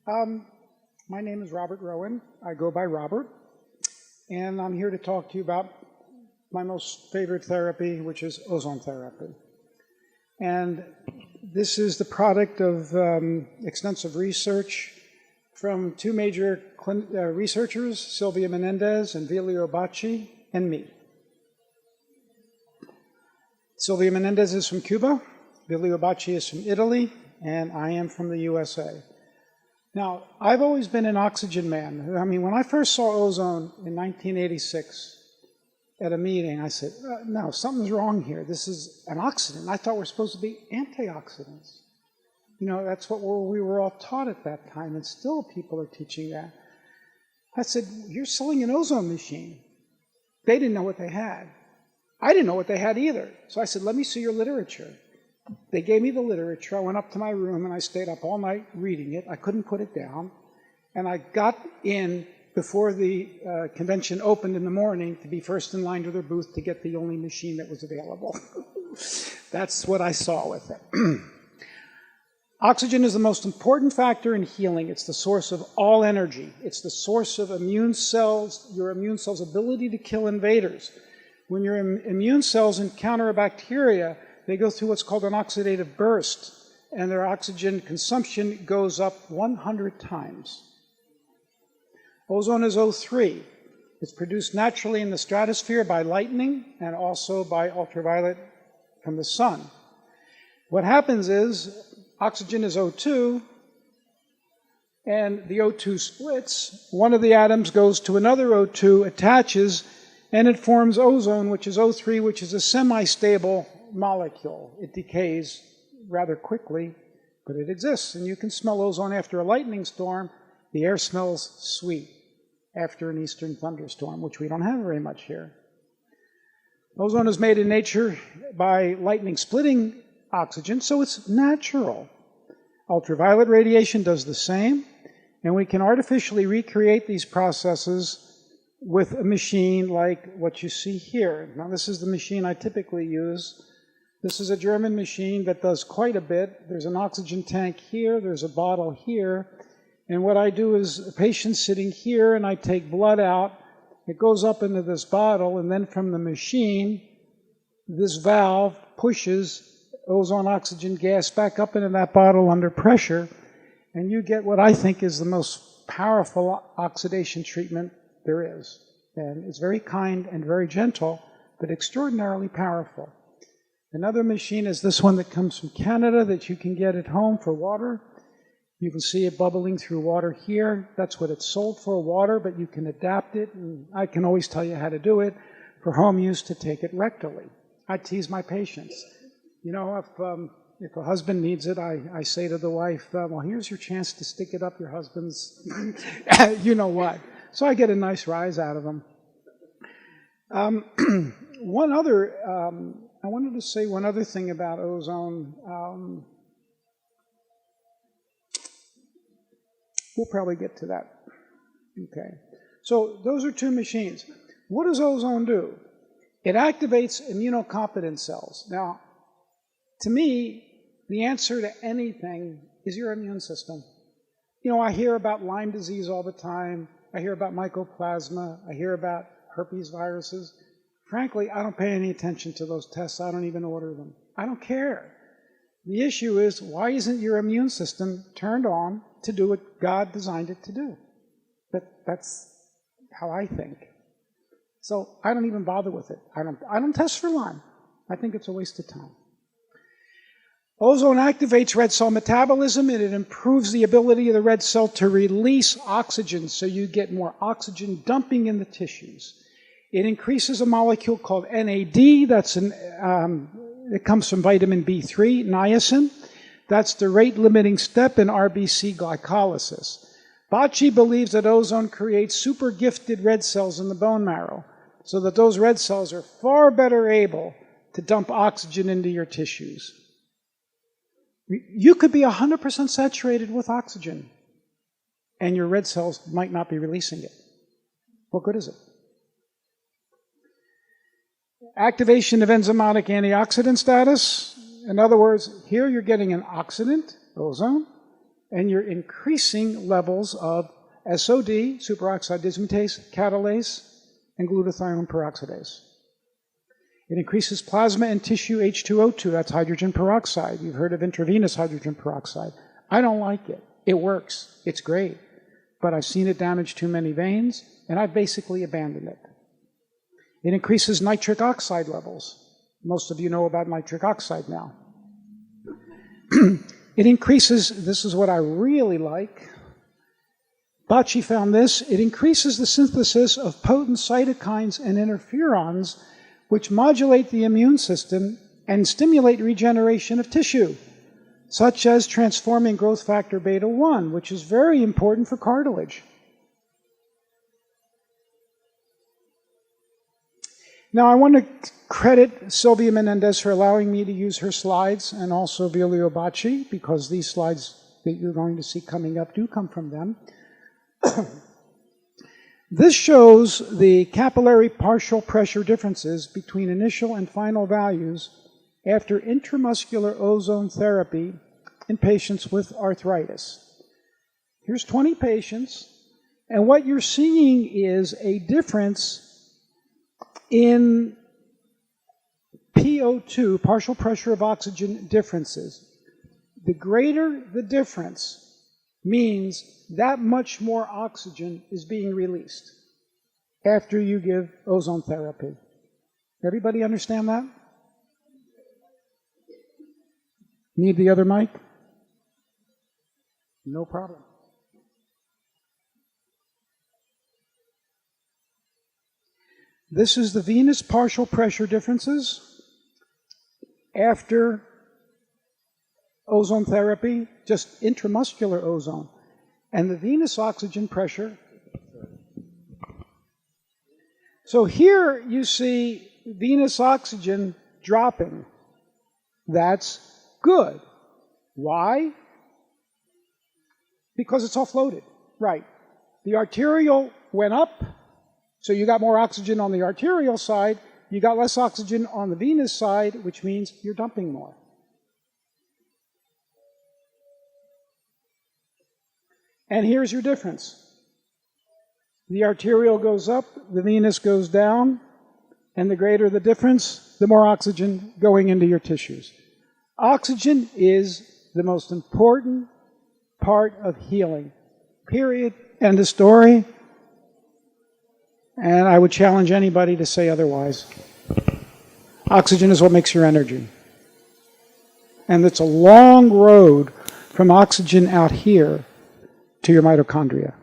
My name is Robert Rowen. I go by Robert, and I'm here to talk to you about my most favorite therapy, which is ozone therapy. And this is the product of extensive research from two major researchers, Silvia Menendez and Vilio Bacci, and me. Silvia Menendez is from Cuba, Vilio Bacci is from Italy, and I am from the USA. Now, I've always been an oxygen man. I mean, when I first saw ozone in 1986 at a meeting, I said, no, something's wrong here. This is an oxidant. I thought we're supposed to be antioxidants. You know, that's what we were all taught at that time, and still people are teaching that. I said, you're selling an ozone machine. They didn't know what they had. I didn't know what they had either. So I said, let me see your literature. They gave me the literature. I went up to my room and I stayed up all night reading it. I couldn't put it down. And I got in before the convention opened in the morning to be first in line to their booth to get the only machine that was available. That's what I saw with it. Oxygen is the most important factor in healing. It's the source of all energy. It's the source of immune cells, your immune cells' ability to kill invaders. When your immune cells encounter a bacteria, they go through what's called an oxidative burst, and their oxygen consumption goes up 100 times. Ozone is O3. It's produced naturally in the stratosphere by lightning and also by ultraviolet from the sun. What happens is oxygen is O2, and the O2 splits. One of the atoms goes to another O2, attaches, and it forms ozone, which is O3, which is a semi-stable molecule. It decays rather quickly, but it exists. And you can smell ozone after a lightning storm. The air smells sweet after an eastern thunderstorm, which we don't have very much here. Ozone is made in nature by lightning splitting oxygen, so it's natural. Ultraviolet radiation does the same, and we can artificially recreate these processes with a machine like what you see here. Now, this is the machine I typically use. This is a German machine that does quite a bit. There's an oxygen tank here, there's a bottle here, and what I do is a patient sitting here, and I take blood out. It goes up into this bottle, and then from the machine, this valve pushes ozone oxygen gas back up into that bottle under pressure, and you get what I think is the most powerful oxidation treatment there is. And it's very kind and very gentle, but extraordinarily powerful. Another machine is this one that comes from Canada that you can get at home for water. You can see it bubbling through water here. That's what it's sold for, water, but you can adapt it, and I can always tell you how to do it for home use to take it rectally. I tease my patients. You know, if a husband needs it, I say to the wife, well, here's your chance to stick it up your husband's, you know what. So I get a nice rise out of them. I wanted to say one other thing about ozone. We'll probably get to that. Okay. So those are two machines. What does ozone do? It activates immunocompetent cells. Now, to me, the answer to anything is your immune system. You know, I hear about Lyme disease all the time. I hear about mycoplasma. I hear about herpes viruses. Frankly, I don't pay any attention to those tests. I don't even order them. I don't care. The issue is, why isn't your immune system turned on to do what God designed it to do? That's how I think. So I don't even bother with it. I don't test for Lyme. I think it's a waste of time. Ozone activates red cell metabolism, and it improves the ability of the red cell to release oxygen, so you get more oxygen dumping in the tissues. It increases a molecule called NAD. It comes from vitamin B3, niacin. That's the rate-limiting step in RBC glycolysis. Bacci believes that ozone creates super-gifted red cells in the bone marrow, so that those red cells are far better able to dump oxygen into your tissues. You could be 100% saturated with oxygen, and your red cells might not be releasing it. What good is it? Activation of enzymatic antioxidant status. In other words, here you're getting an oxidant, ozone, and you're increasing levels of SOD, superoxide dismutase, catalase, and glutathione peroxidase. It increases plasma and tissue H2O2, that's hydrogen peroxide. You've heard of intravenous hydrogen peroxide. I don't like it. It works. It's great. But I've seen it damage too many veins, and I've basically abandoned it. It increases nitric oxide levels. Most of you know about nitric oxide now. It increases, this is what I really like. Bocci found this. It increases the synthesis of potent cytokines and interferons, which modulate the immune system and stimulate regeneration of tissue, such as transforming growth factor beta 1, which is very important for cartilage. Now, I want to credit Sylvia Menendez for allowing me to use her slides, and also Vilio Bocci, because these slides that you're going to see coming up do come from them. This shows the capillary partial pressure differences between initial and final values after intramuscular ozone therapy in patients with arthritis. Here's 20 patients, and what you're seeing is a difference in PO2, partial pressure of oxygen differences. The greater the difference means that much more oxygen is being released after you give ozone therapy. Everybody understand that? Need the other mic? No problem. This is the venous partial pressure differences after ozone therapy, just intramuscular ozone. And the venous oxygen pressure. So here you see venous oxygen dropping. That's good. Why? Because it's offloaded. Right. The arterial went up, so you got more oxygen on the arterial side. You got less oxygen on the venous side, which means you're dumping more. And here's your difference. The arterial goes up, the venous goes down, and the greater the difference, the more oxygen going into your tissues. Oxygen is the most important part of healing. Period. End of story. And I would challenge anybody to say otherwise. Oxygen is what makes your energy. And it's a long road from oxygen out here to your mitochondria.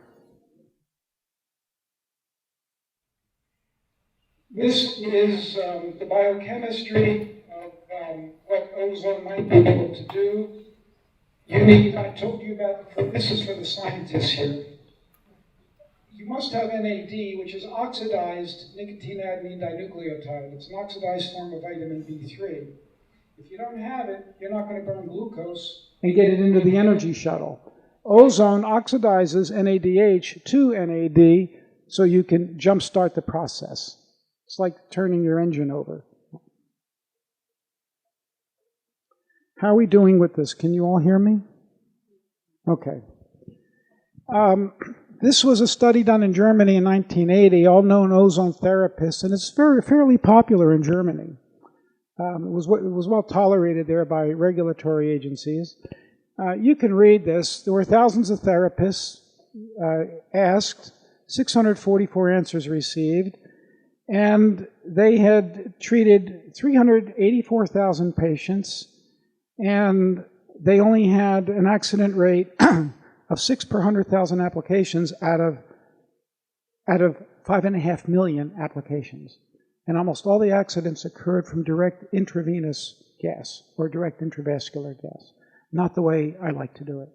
This is the biochemistry of what ozone might be able to do. You need, I told you about, this is for the scientists here. You must have NAD, which is oxidized nicotine-adenine dinucleotide. It's an oxidized form of vitamin B3. If you don't have it, you're not going to burn glucose and get it into the energy shuttle. Ozone oxidizes NADH to NAD so you can jumpstart the process. It's like turning your engine over. How are we doing with this? Can you all hear me? Okay. This was a study done in Germany in 1980, all-known ozone therapists, and it's fairly popular in Germany. It was well tolerated there by regulatory agencies. You can read this. There were thousands of therapists asked, 644 answers received, and they had treated 384,000 patients, and they only had an accident rate of 6 per 100,000 applications out of 5.5 million applications. And almost all the accidents occurred from direct intravenous gas or direct intravascular gas. Not the way I like to do it.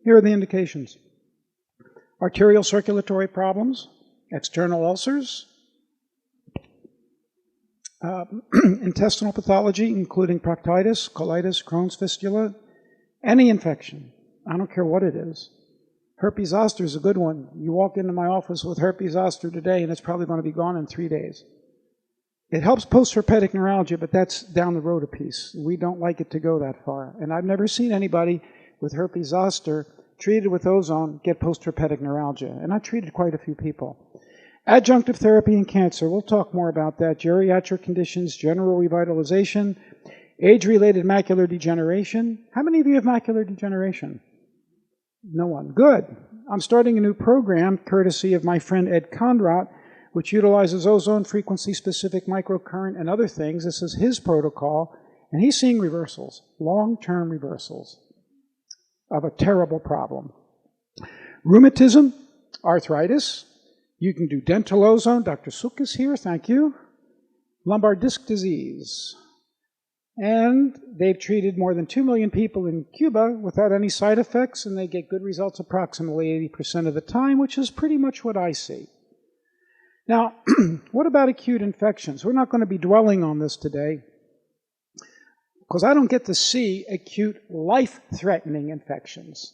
Here are the indications. Arterial circulatory problems, external ulcers, intestinal pathology, including proctitis, colitis, Crohn's fistula, any infection. I don't care what it is. Herpes zoster is a good one. You walk into my office with herpes zoster today, and it's probably going to be gone in 3 days. It helps post-herpetic neuralgia, but that's down the road a piece. We don't like it to go that far. And I've never seen anybody with herpes zoster treated with ozone get post-herpetic neuralgia. And I've treated quite a few people. Adjunctive therapy in cancer. We'll talk more about that. Geriatric conditions, general revitalization, age-related macular degeneration. How many of you have macular degeneration? No one. Good. I'm starting a new program, courtesy of my friend Ed Conrad, which utilizes ozone frequency-specific microcurrent and other things. This is his protocol, and he's seeing reversals, long-term reversals of a terrible problem. Rheumatism, arthritis. You can do dental ozone. Dr. Suk is here, thank you. Lumbar disc disease. And they've treated more than 2 million people in Cuba without any side effects, and they get good results approximately 80% of the time, which is pretty much what I see. Now, what about acute infections? We're not going to be dwelling on this today because I don't get to see acute life-threatening infections.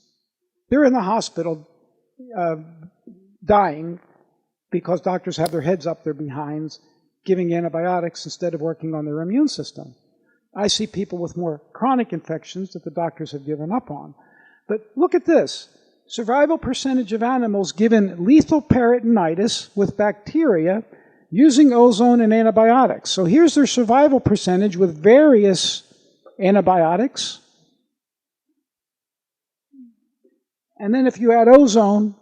They're in the hospital dying because doctors have their heads up their behinds giving antibiotics instead of working on their immune system. I see people with more chronic infections that the doctors have given up on. But look at this. Survival percentage of animals given lethal peritonitis with bacteria using ozone and antibiotics. So here's their survival percentage with various antibiotics. And then if you add ozone,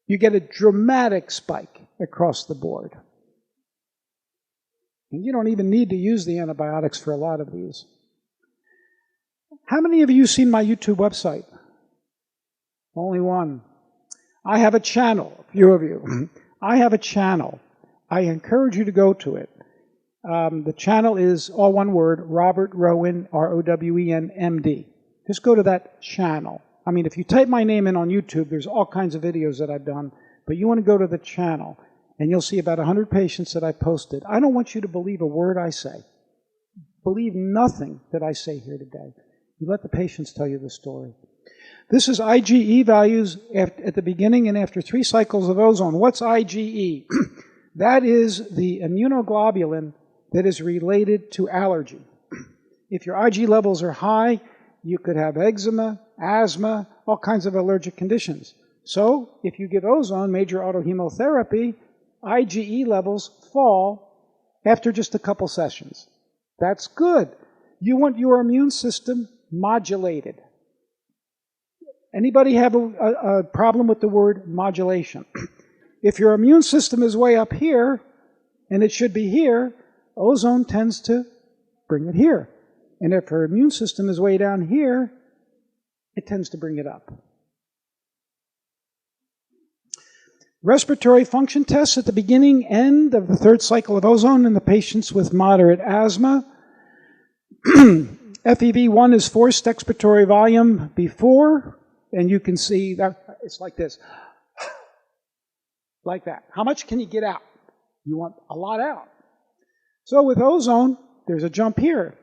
you get a dramatic spike across the board. And you don't even need to use the antibiotics for a lot of these. How many of you seen my YouTube website? Only one. I have a channel, a few of you. I have a channel. I encourage you to go to it. The channel is all one word, Robert Rowen, R-O-W-E-N, M-D. Just go to that channel. I mean, if you type my name in on YouTube, there's all kinds of videos that I've done, but you want to go to the channel, and you'll see about 100 patients that I posted. I don't want you to believe a word I say. Believe nothing that I say here today. You let the patients tell you the story. This is IgE values at the beginning and after 3 cycles of ozone. What's IgE? That is the immunoglobulin that is related to allergy. If your Ig levels are high, you could have eczema, asthma, all kinds of allergic conditions. So if you give ozone, major autohemotherapy, IgE levels fall after just a couple sessions. That's good. You want your immune system modulated. Anybody have a problem with the word modulation? If your immune system is way up here, and it should be here, ozone tends to bring it here. And if your immune system is way down here, it tends to bring it up. Respiratory function tests at the beginning, end of the 3rd cycle of ozone in the patients with moderate asthma. FEV1 is forced expiratory volume before, and you can see that it's like this. Like that. How much can you get out? You want a lot out. So with ozone, there's a jump here.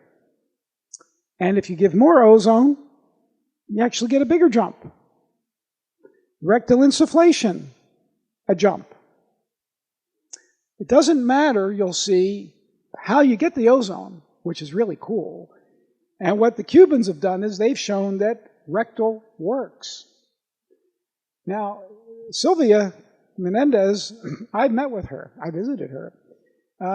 And if you give more ozone, you actually get a bigger jump. Rectal insufflation, a jump. It doesn't matter, you'll see, how you get the ozone, which is really cool. And what the Cubans have done is they've shown that rectal works. Now, Sylvia Menendez, I've met with her. I visited her.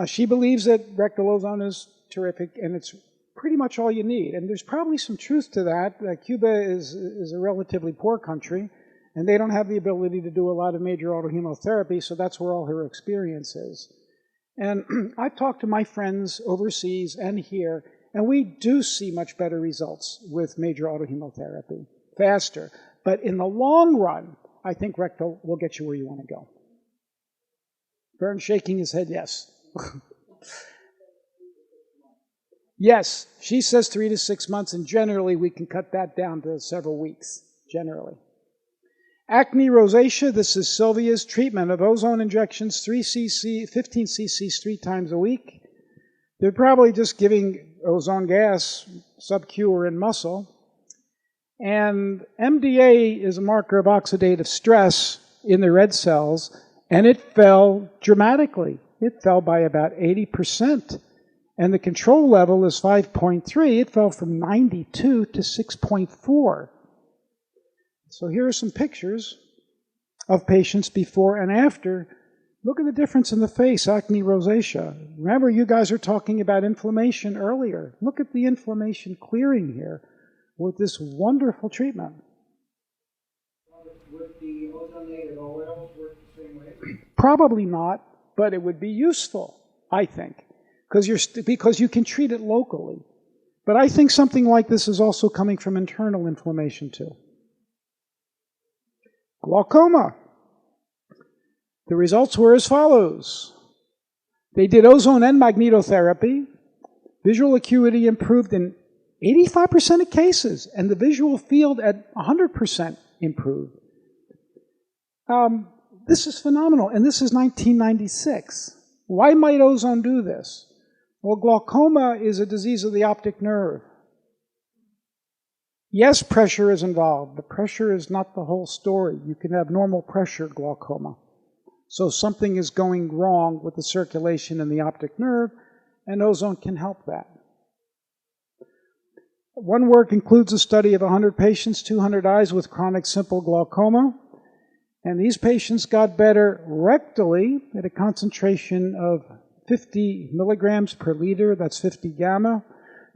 She believes that rectal ozone is terrific, and it's pretty much all you need. And there's probably some truth to that. Cuba is a relatively poor country, and they don't have the ability to do a lot of major autohemotherapy, so that's where all her experience is. And I've talked to my friends overseas and here, and we do see much better results with major autohemotherapy, faster. But in the long run, I think rectal will get you where you want to go. Vern's shaking his head, yes. Yes, she says 3 to 6 months, and generally we can cut that down to several weeks, generally. Acne rosacea, this is Sylvia's treatment of ozone injections, 15 cc's 3 times a week. They're probably just giving ozone gas, sub-Q or in muscle. And MDA is a marker of oxidative stress in the red cells, and it fell dramatically it fell by about 80%. And the control level is 5.3. It fell from 92 to 6.4. So here are some pictures of patients before and after. Look at the difference in the face, acne rosacea. Remember, you guys are talking about inflammation earlier. Look at the inflammation clearing here with this wonderful treatment. Would the ozonated oils work the same way? Probably not, but it would be useful, I think, because you can treat it locally. But I think something like this is also coming from internal inflammation too. Glaucoma. The results were as follows. They did ozone and magnetotherapy. Visual acuity improved in 85% of cases, and the visual field at 100% improved. This is phenomenal, and this is 1996. Why might ozone do this? Well, glaucoma is a disease of the optic nerve. Yes, pressure is involved, but pressure is not the whole story. You can have normal pressure glaucoma. So something is going wrong with the circulation in the optic nerve, and ozone can help that. One work includes a study of 100 patients, 200 eyes with chronic simple glaucoma, and these patients got better rectally at a concentration of 50 milligrams per liter, that's 50 gamma.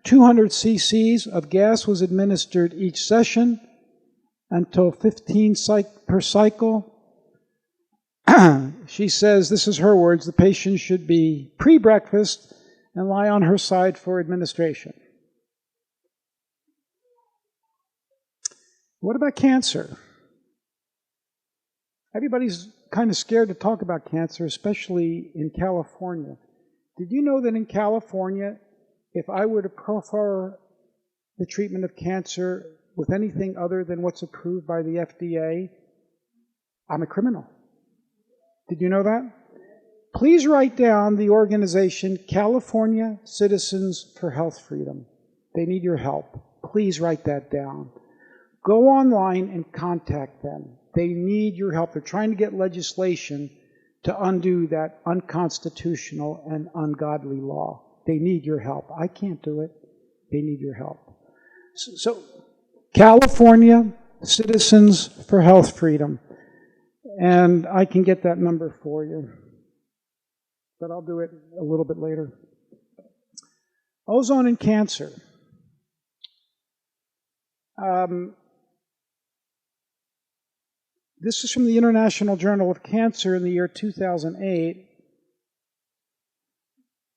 200 cc's of gas was administered each session until 15 per cycle. She says, this is her words, the patient should be pre-breakfast and lie on her side for administration. What about cancer? Everybody's kind of scared to talk about cancer, especially in California. Did you know that in California, if I were to prefer the treatment of cancer with anything other than what's approved by the FDA, I'm a criminal? Did you know that? Please write down the organization California Citizens for Health Freedom. They need your help. Please write that down. Go online and contact them. They need your help. They're trying to get legislation to undo that unconstitutional and ungodly law. They need your help. I can't do it. They need your help. So California Citizens for Health Freedom. And I can get that number for you. But I'll do it a little bit later. Ozone and cancer. This is from the International Journal of Cancer in the year 2008.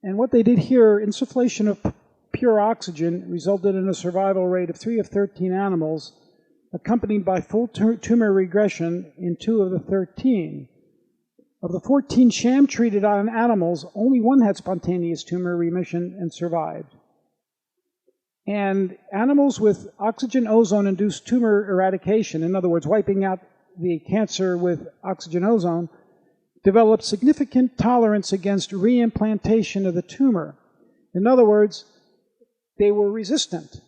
And what they did here, insufflation of pure oxygen resulted in a survival rate of 3 of 13 animals, accompanied by full tumor regression in 2 of the 13. Of the 14 sham-treated animals, only 1 had spontaneous tumor remission and survived. And animals with oxygen ozone-induced tumor eradication, in other words, wiping out the cancer with oxygen ozone, developed significant tolerance against reimplantation of the tumor. In other words, they were resistant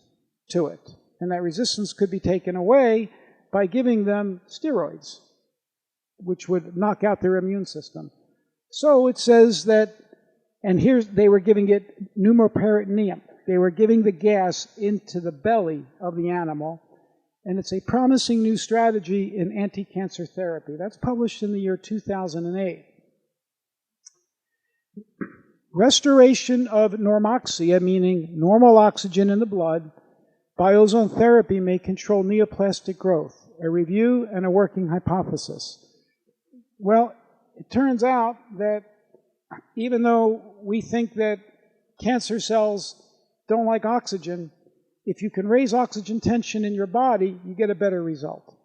to it. And that resistance could be taken away by giving them steroids, which would knock out their immune system. So it says that, and here they were giving it pneumoperitoneum. They were giving the gas into the belly of the animal, and it's a promising new strategy in anti-cancer therapy. That's published in the year 2008. Restoration of normoxia, meaning normal oxygen in the blood, by ozone therapy may control neoplastic growth. A review and a working hypothesis. Well, it turns out that even though we think that cancer cells don't like oxygen, if you can raise oxygen tension in your body, you get a better result.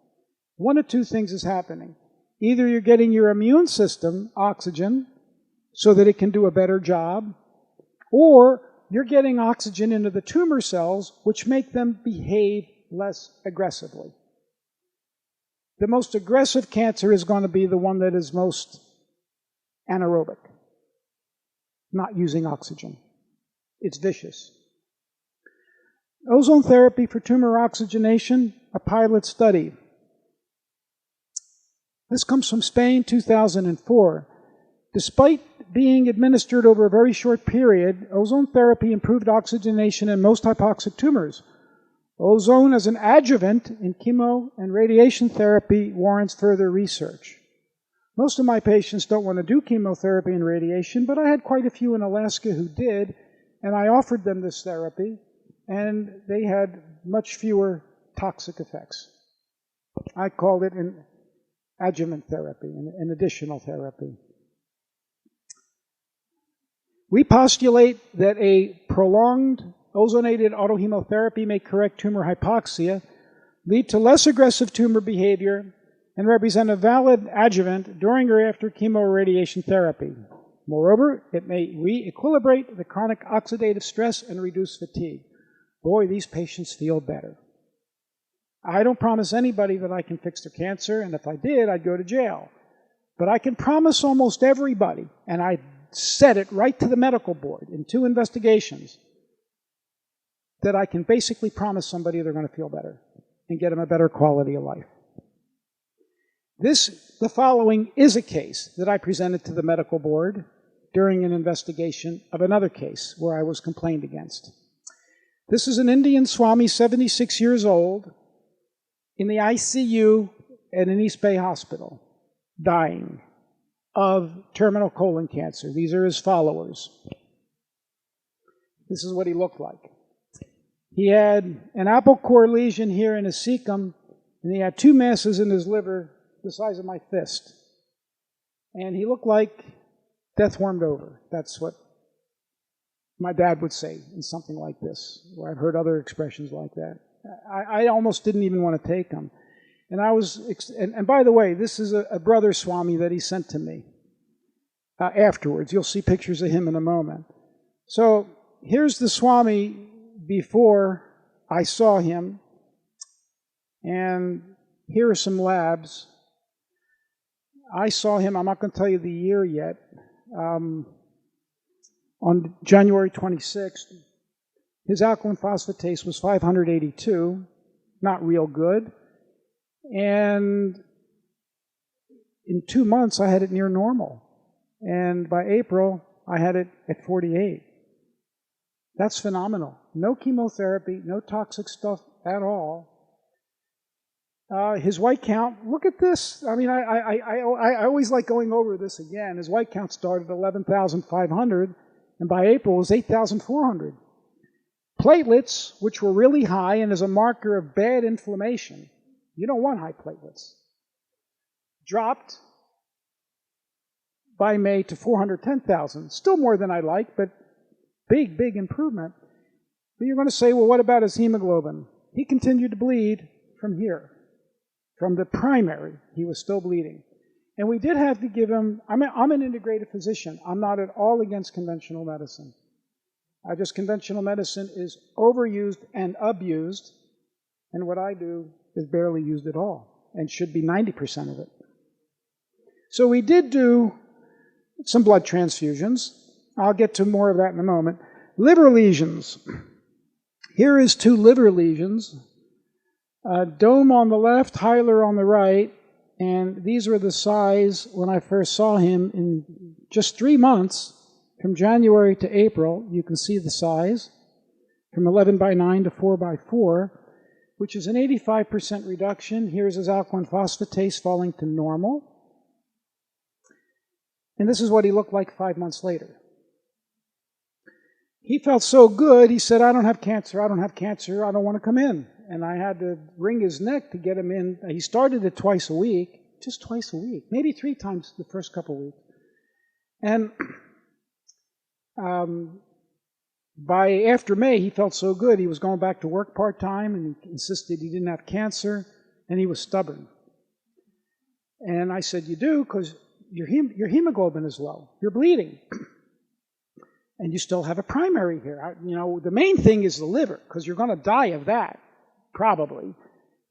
One of 2 things is happening. Either you're getting your immune system oxygen so that it can do a better job, or you're getting oxygen into the tumor cells, which make them behave less aggressively. The most aggressive cancer is going to be the one that is most anaerobic, not using oxygen. It's vicious. Ozone therapy for tumor oxygenation, a pilot study. This comes from Spain, 2004. Despite being administered over a very short period, ozone therapy improved oxygenation in most hypoxic tumors. Ozone as an adjuvant in chemo and radiation therapy warrants further research. Most of my patients don't want to do chemotherapy and radiation, but I had quite a few in Alaska who did, and I offered them this therapy, and they had much fewer toxic effects. I called it an adjuvant therapy, an additional therapy. We postulate that a prolonged ozonated autohemotherapy may correct tumor hypoxia, lead to less aggressive tumor behavior, and represent a valid adjuvant during or after chemo or radiation therapy. Moreover, it may re-equilibrate the chronic oxidative stress and reduce fatigue. Boy, these patients feel better. I don't promise anybody that I can fix their cancer, and if I did, I'd go to jail. But I can promise almost everybody, and I said it right to the medical board in 2 investigations, that I can basically promise somebody they're going to feel better and get them a better quality of life. The following is a case that I presented to the medical board during an investigation of another case where I was complained against. This is an Indian Swami, 76 years old, in the ICU at an East Bay hospital, dying of terminal colon cancer. These are his followers. This is what he looked like. He had an apple core lesion here in his cecum, and he had 2 masses in his liver the size of my fist. And he looked like death warmed over. That's what my dad would say in something like this, or I've heard other expressions like that. I almost didn't even want to take him. And by the way, this is a brother Swami that he sent to me afterwards. You'll see pictures of him in a moment. So here's the Swami before I saw him, and here are some labs. I saw him, I'm not going to tell you the year yet, on January 26th. His alkaline phosphatase was 582, not real good. And in 2 months, I had it near normal. And by April, I had it at 48. That's phenomenal. No chemotherapy, no toxic stuff at all. His white count, look at this. I mean, I always like going over this again. His white count started at 11,500, and by April it was 8,400. Platelets, which were really high and is a marker of bad inflammation, you don't want high platelets, dropped by May to 410,000. Still more than I like, but big, big improvement. But you're going to say, well, what about his hemoglobin? He continued to bleed from here. From the primary, he was still bleeding. And we did have to give him, I'm an integrative physician. I'm not at all against conventional medicine. Conventional medicine is overused and abused, and what I do is barely used at all, and should be 90% of it. So we did do some blood transfusions. I'll get to more of that in a moment. Liver lesions. Here is 2 liver lesions. Dome on the left, Hyler on the right, and these were the size when I first saw him in just 3 months, from January to April. You can see the size, from 11 by 9 to 4 by 4, which is an 85% reduction. Here's his alkaline phosphatase falling to normal. And this is what he looked like 5 months later. He felt so good, he said, I don't have cancer, I don't have cancer, I don't want to come in. And I had to wring his neck to get him in. He started it twice a week, just twice a week, maybe 3 times the first couple of weeks. And after May, he felt so good, he was going back to work part-time, and he insisted he didn't have cancer, and he was stubborn. And I said, you do, because your hemoglobin is low. You're bleeding. And you still have a primary here. You know, the main thing is the liver, because you're going to die of that, probably,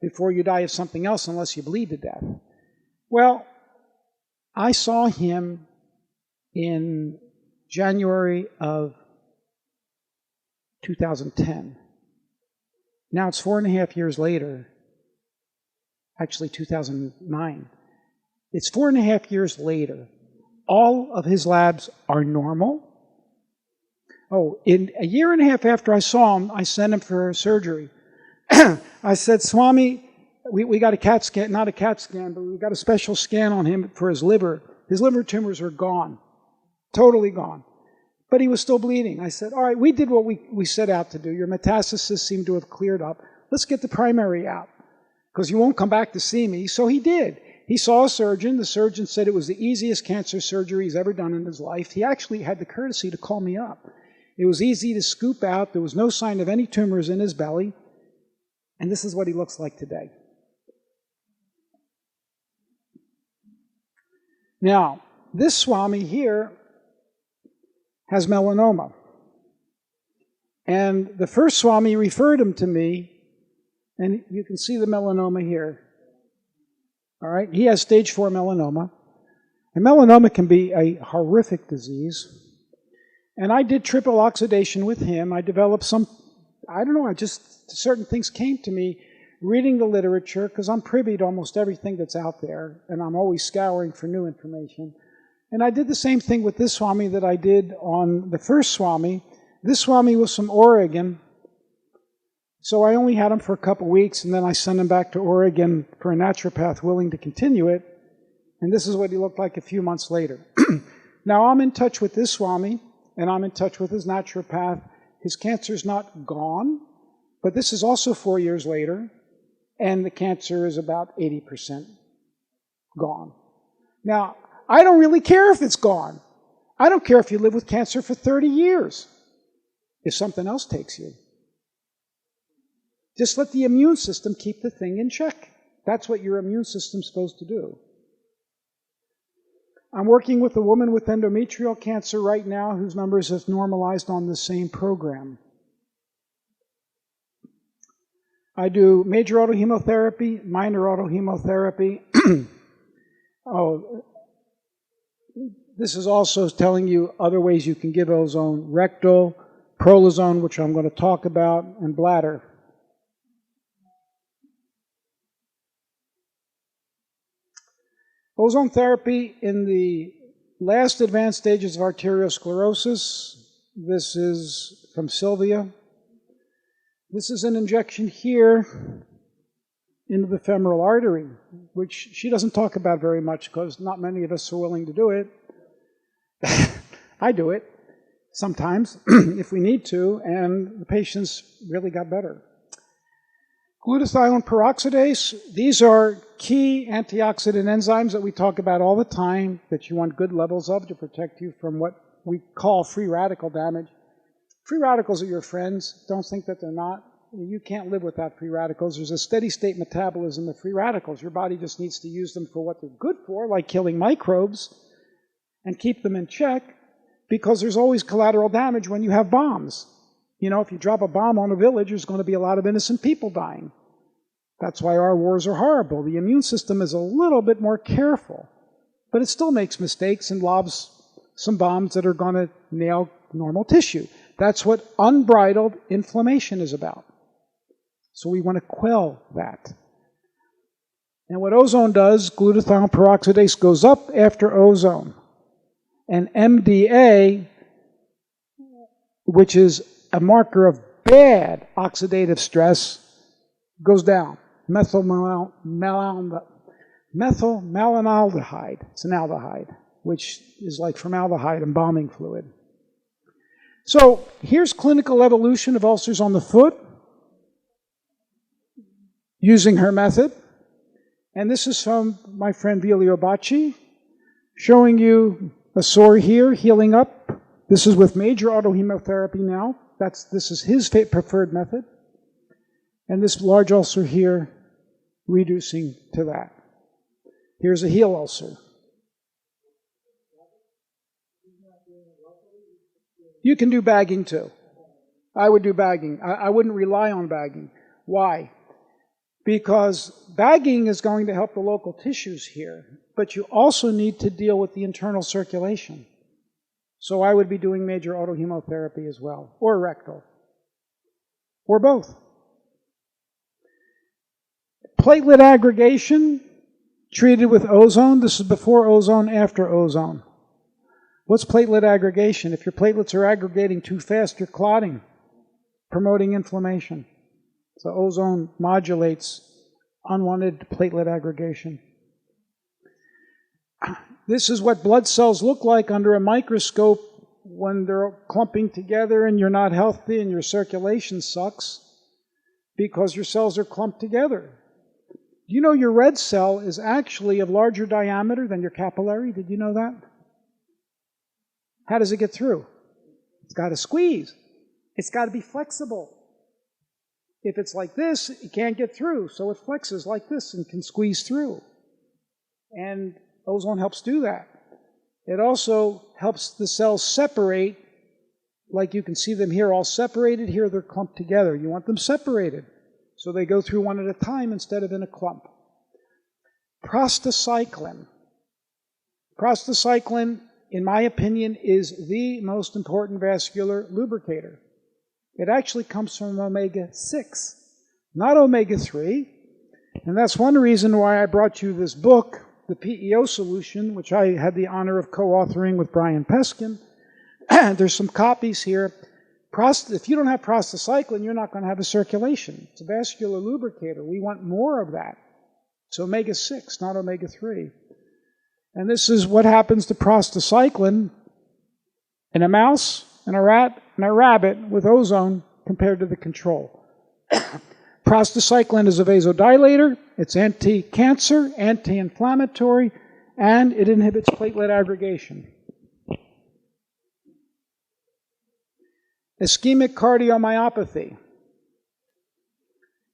before you die of something else unless you bleed to death. Well, I saw him in January of 2010. Now it's 4.5 years later. Actually, 2009. It's 4.5 years later. all of his labs are normal. Oh, in a year and a half after I saw him, I sent him for surgery. I said, Swami, we got a CAT scan, not a CAT scan, but we got a special scan on him for his liver. His liver tumors were gone, totally gone. But he was still bleeding. I said, all right, we did what we set out to do. Your metastasis seemed to have cleared up. Let's get the primary out, because you won't come back to see me. So he did. He saw a surgeon. The surgeon said it was the easiest cancer surgery he's ever done in his life. He actually had the courtesy to call me up. It was easy to scoop out. There was no sign of any tumors in his belly. And this is what he looks like today. Now, this Swami here has melanoma. And the first Swami referred him to me, and you can see the melanoma here. All right, he has stage 4 melanoma. And melanoma can be a horrific disease. And I did triple oxidation with him. I developed some, I don't know, certain things came to me reading the literature, because I'm privy to almost everything that's out there, and I'm always scouring for new information. And I did the same thing with this Swami that I did on the first Swami. This Swami was from Oregon, so I only had him for a couple weeks, and then I sent him back to Oregon for a naturopath willing to continue it. And this is what he looked like a few months later. Now I'm in touch with this Swami, and I'm in touch with his naturopath. His cancer's not gone, but this is also 4 years later, and the cancer is about 80% gone. Now, I don't really care if it's gone. I don't care if you live with cancer for 30 years, if something else takes you. Just let the immune system keep the thing in check. That's what your immune system's supposed to do. I'm working with a woman with endometrial cancer right now whose numbers have normalized on the same program. I do major autohemotherapy, minor autohemotherapy. This is also telling you other ways you can give ozone: rectal, prolozone, which I'm going to talk about, and bladder. Ozone therapy in the last advanced stages of arteriosclerosis. This is from Sylvia. This is an injection here into the femoral artery, which she doesn't talk about very much because not many of us are willing to do it. I do it sometimes if we need to, and the patients really got better. Glutathione peroxidase, these are key antioxidant enzymes that we talk about all the time that you want good levels of to protect you from what we call free radical damage. Free radicals are your friends. Don't think that they're not. You can't live without free radicals. There's a steady state metabolism of free radicals. Your body just needs to use them for what they're good for, like killing microbes, and keep them in check, because there's always collateral damage when you have bombs. You know, if you drop a bomb on a village, there's going to be a lot of innocent people dying. That's why our wars are horrible. The immune system is a little bit more careful, but it still makes mistakes and lobs some bombs that are going to nail normal tissue. That's what unbridled inflammation is about. So we want to quell that. And what ozone does, glutathione peroxidase goes up after ozone. And MDA, which is a marker of bad oxidative stress, goes down. Methylmalonaldehyde. It's an aldehyde, which is like formaldehyde embalming fluid. So here's clinical evolution of ulcers on the foot using her method. And this is from my friend Vilio Bacci, showing you a sore here, healing up. This is with major autohemotherapy now. This is his preferred method. And this large ulcer here, reducing to that. Here's a heel ulcer. You can do bagging too. I would do bagging. I wouldn't rely on bagging. Why? Because bagging is going to help the local tissues here, but you also need to deal with the internal circulation. So I would be doing major autohemotherapy as well, or rectal, or both. Platelet aggregation, treated with ozone. This is before ozone, after ozone. What's platelet aggregation? If your platelets are aggregating too fast, you're clotting, promoting inflammation. So ozone modulates unwanted platelet aggregation. This is what blood cells look like under a microscope when they're clumping together and you're not healthy and your circulation sucks because your cells are clumped together. You know your red cell is actually of larger diameter than your capillary? Did you know that? How does it get through? It's got to squeeze. It's got to be flexible. If it's like this, it can't get through, so it flexes like this and can squeeze through. And ozone helps do that. It also helps the cells separate, like you can see them here all separated. Here they're clumped together. You want them separated, so they go through one at a time instead of in a clump. Prostacyclin. Prostacyclin, in my opinion, is the most important vascular lubricator. It actually comes from omega-6, not omega-3. And that's one reason why I brought you this book, The PEO Solution, which I had the honor of co-authoring with Brian Peskin. There's some copies here. If you don't have prostacyclin, you're not going to have a circulation. It's a vascular lubricator. We want more of that. It's omega-6, not omega-3. And this is what happens to prostacyclin in a mouse, and a rat, and a rabbit with ozone compared to the control. Prostacyclin is a vasodilator. It's anti-cancer, anti-inflammatory, and it inhibits platelet aggregation. Ischemic cardiomyopathy.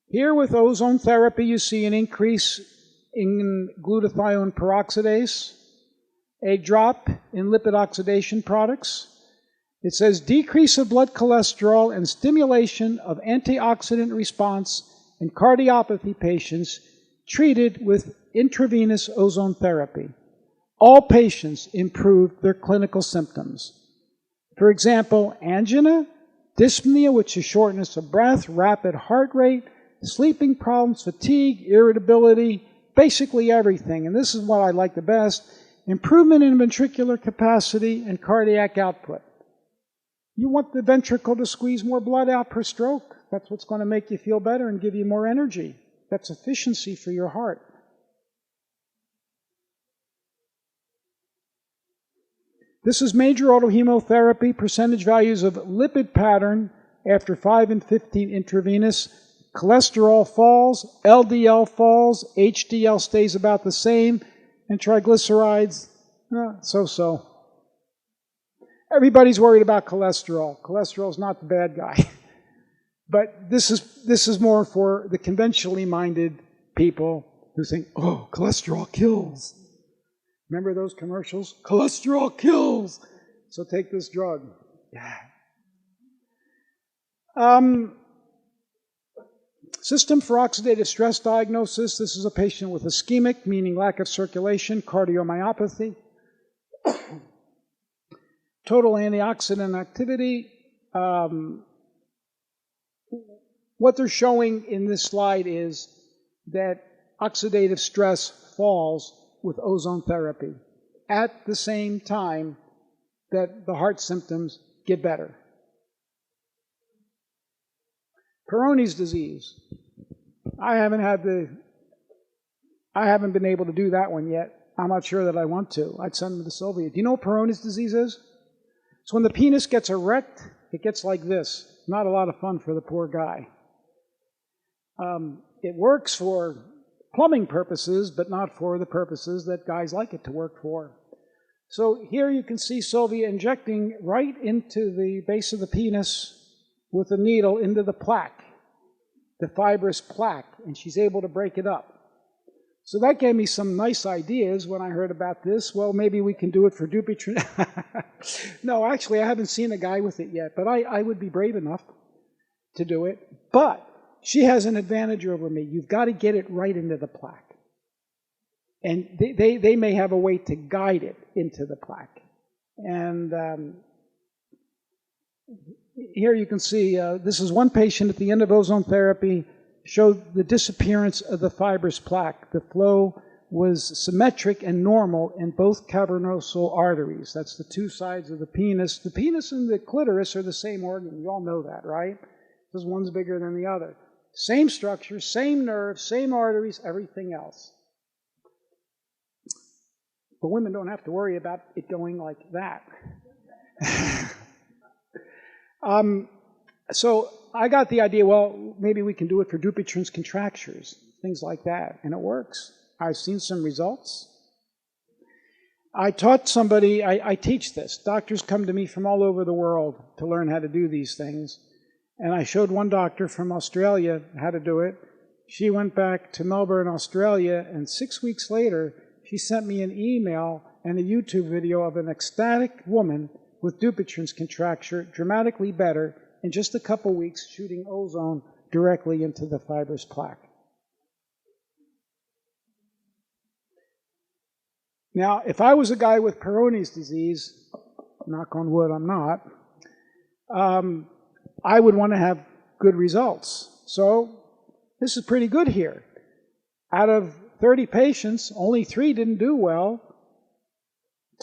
Here with ozone therapy, you see an increase in glutathione peroxidase, a drop in lipid oxidation products. It says decrease of blood cholesterol and stimulation of antioxidant response in cardiopathy patients treated with intravenous ozone therapy. All patients improved their clinical symptoms. For example, angina, dyspnea, which is shortness of breath, rapid heart rate, sleeping problems, fatigue, irritability, basically everything. And this is what I like the best, improvement in ventricular capacity and cardiac output. You want the ventricle to squeeze more blood out per stroke. That's what's going to make you feel better and give you more energy. That's efficiency for your heart. This is major autohemotherapy, percentage values of lipid pattern after 5 and 15 intravenous. Cholesterol falls, LDL falls, HDL stays about the same, and triglycerides, so-so. Everybody's worried about cholesterol. Cholesterol's not the bad guy. But this is more for the conventionally minded people who think, oh, cholesterol kills. Remember those commercials? Cholesterol kills! So take this drug. Yeah. System for oxidative stress diagnosis. This is a patient with ischemic, meaning lack of circulation, cardiomyopathy. Total antioxidant activity. What they're showing in this slide is that oxidative stress falls with ozone therapy at the same time that the heart symptoms get better. Peyronie's disease. I haven't been able to do that one yet. I'm not sure that I want to. I'd send them to Sylvia. Do you know what Peyronie's disease is? It's when the penis gets erect, it gets like this. Not a lot of fun for the poor guy. It works for plumbing purposes, but not for the purposes that guys like it to work for. So here you can see Sylvia injecting right into the base of the penis with a needle into the plaque, the fibrous plaque, and she's able to break it up. So that gave me some nice ideas when I heard about this. Well, maybe we can do it for Dupuytren. No, actually, I haven't seen a guy with it yet, but I would be brave enough to do it. But she has an advantage over me. You've got to get it right into the plaque. And they may have a way to guide it into the plaque. And here you can see, this is one patient at the end of ozone therapy, showed the disappearance of the fibrous plaque. The flow was symmetric and normal in both cavernosal arteries. That's the two sides of the penis. The penis and the clitoris are the same organ. You all know that, right? Because one's bigger than the other. Same structure, same nerves, same arteries, everything else. But women don't have to worry about it going like that. So I got the idea, well, maybe we can do it for Dupuytren's contractures, things like that, and it works. I've seen some results. I taught somebody, I teach this. Doctors come to me from all over the world to learn how to do these things. And I showed one doctor from Australia how to do it. She went back to Melbourne, Australia, and 6 weeks later, she sent me an email and a YouTube video of an ecstatic woman with Dupuytren's contracture, dramatically better, in just a couple weeks, shooting ozone directly into the fibrous plaque. Now, if I was a guy with Peyronie's disease, knock on wood, I'm not, I would want to have good results. So this is pretty good here. Out of 30 patients, only 3 didn't do well.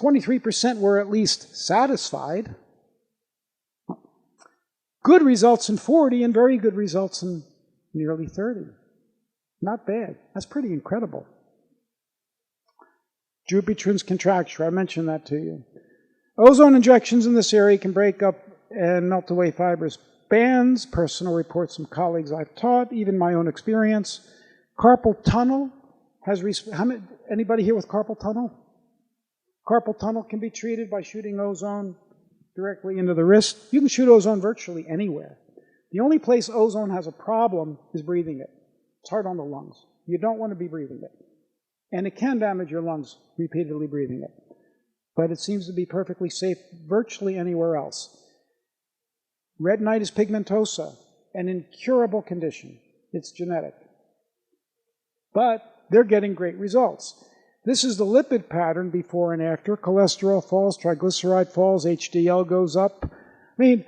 23% were at least satisfied. Good results in 40 and very good results in nearly 30. Not bad. That's pretty incredible. Dupuytren's contracture, I mentioned that to you. Ozone injections in this area can break up and melt away fibrous bands. Personal reports from colleagues I've taught, even my own experience. Carpal tunnel has, anybody here with carpal tunnel? Carpal tunnel can be treated by shooting ozone directly into the wrist. You can shoot ozone virtually anywhere. The only place ozone has a problem is breathing it. It's hard on the lungs. You don't want to be breathing it. And it can damage your lungs repeatedly breathing it. But it seems to be perfectly safe virtually anywhere else. Retinitis pigmentosa, an incurable condition. It's genetic. But they're getting great results. This is the lipid pattern before and after. Cholesterol falls, triglyceride falls, HDL goes up. I mean,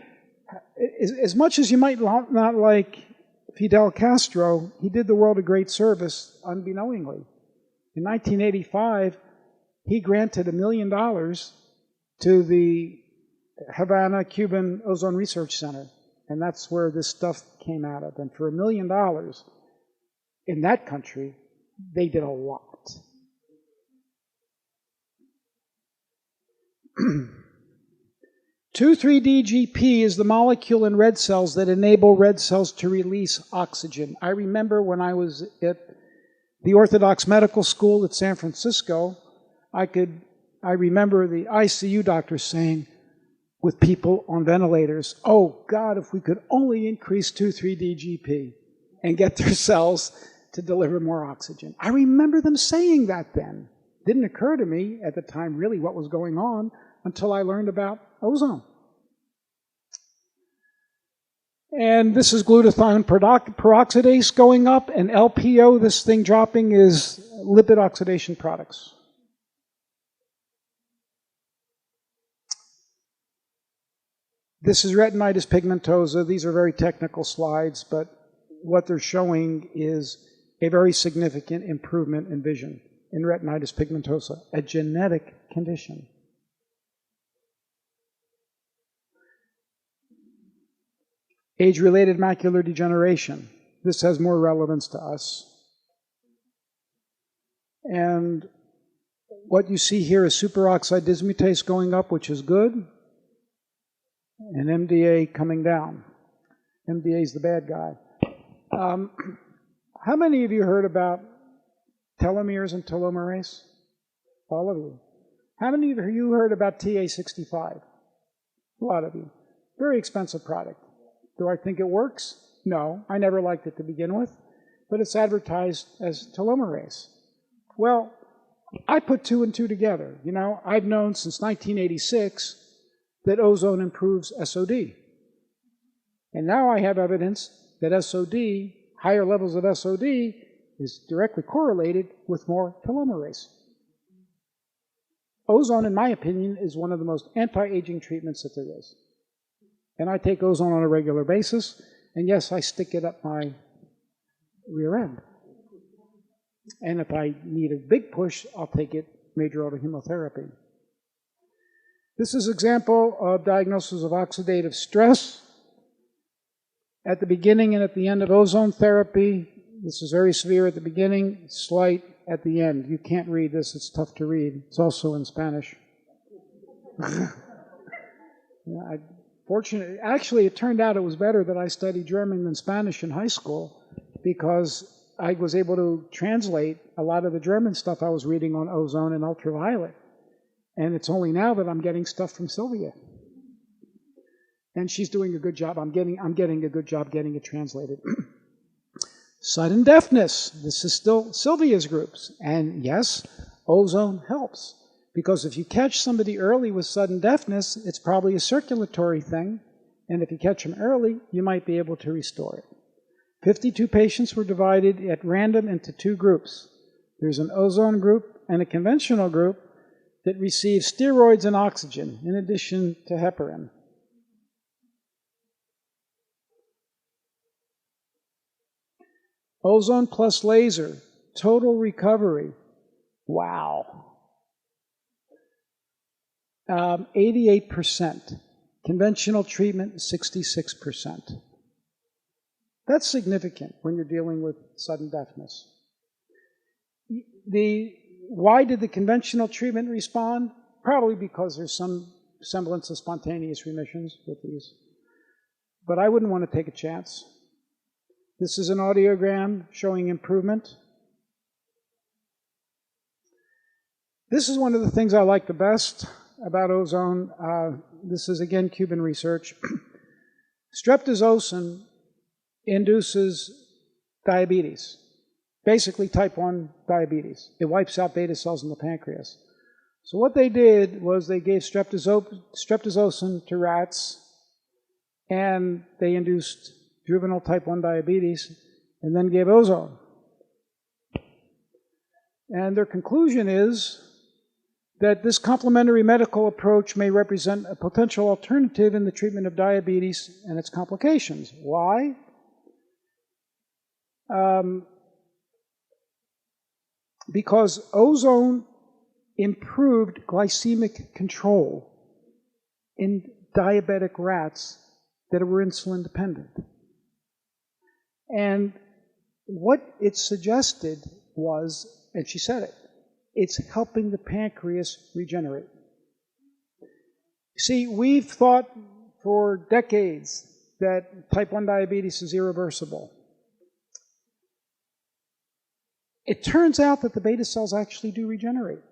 as much as you might not like Fidel Castro, he did the world a great service unbeknowingly. In 1985, he granted $1 million to the Havana Cuban Ozone Research Center, and that's where this stuff came out of. And for $1 million in that country, they did a lot. 2,3-DGP is the molecule in red cells that enable red cells to release oxygen. I remember when I was at the Orthodox Medical School at San Francisco, I remember the ICU doctor saying with people on ventilators, oh God, if we could only increase 2,3-DGP and get their cells to deliver more oxygen. I remember them saying that then. Didn't occur to me at the time really what was going on until I learned about ozone. And this is glutathione peroxidase going up, and LPO, this thing dropping, is lipid oxidation products. This is retinitis pigmentosa. These are very technical slides, but what they're showing is a very significant improvement in vision in retinitis pigmentosa, a genetic condition. Age-related macular degeneration. This has more relevance to us. And what you see here is superoxide dismutase going up, which is good, and MDA coming down. MDA is the bad guy. How many of you heard about telomeres and telomerase? All of you. How many of you heard about TA65? A lot of you. Very expensive product. Do I think it works? No, I never liked it to begin with, but it's advertised as telomerase. Well, I put 2 and 2 together. You know, I've known since 1986 that ozone improves SOD. And now I have evidence that SOD, higher levels of SOD, is directly correlated with more telomerase. Ozone, in my opinion, is one of the most anti-aging treatments that there is. And I take ozone on a regular basis, and yes, I stick it up my rear end. And if I need a big push, I'll take it major autohemotherapy. This is an example of diagnosis of oxidative stress. At the beginning and at the end of ozone therapy, this is very severe at the beginning, slight at the end. You can't read this, it's tough to read. It's also in Spanish. Fortunately, actually, it turned out it was better that I studied German than Spanish in high school, because I was able to translate a lot of the German stuff I was reading on ozone and ultraviolet. And it's only now that I'm getting stuff from Sylvia. And she's doing a good job. I'm getting a good job getting it translated. Sudden deafness. This is still Sylvia's groups. And yes, ozone helps. Because if you catch somebody early with sudden deafness, it's probably a circulatory thing. And if you catch them early, you might be able to restore it. 52 patients were divided at random into two groups. There's an ozone group and a conventional group that receive steroids and oxygen in addition to heparin. Ozone plus laser, total recovery. Wow. 88%. Conventional treatment, 66%. That's significant when you're dealing with sudden deafness. Why did the conventional treatment respond? Probably because there's some semblance of spontaneous remissions with these. But I wouldn't want to take a chance. This is an audiogram showing improvement. This is one of the things I like the best about ozone. This is, again, Cuban research. Streptozocin induces diabetes, basically type 1 diabetes. It wipes out beta cells in the pancreas. So what they did was they gave streptozocin to rats, and they induced juvenile type 1 diabetes, and then gave ozone. And their conclusion is that this complementary medical approach may represent a potential alternative in the treatment of diabetes and its complications. Why? Because ozone improved glycemic control in diabetic rats that were insulin dependent. And what it suggested was, and she said it, it's helping the pancreas regenerate. See, we've thought for decades that type 1 diabetes is irreversible. It turns out that the beta cells actually do regenerate.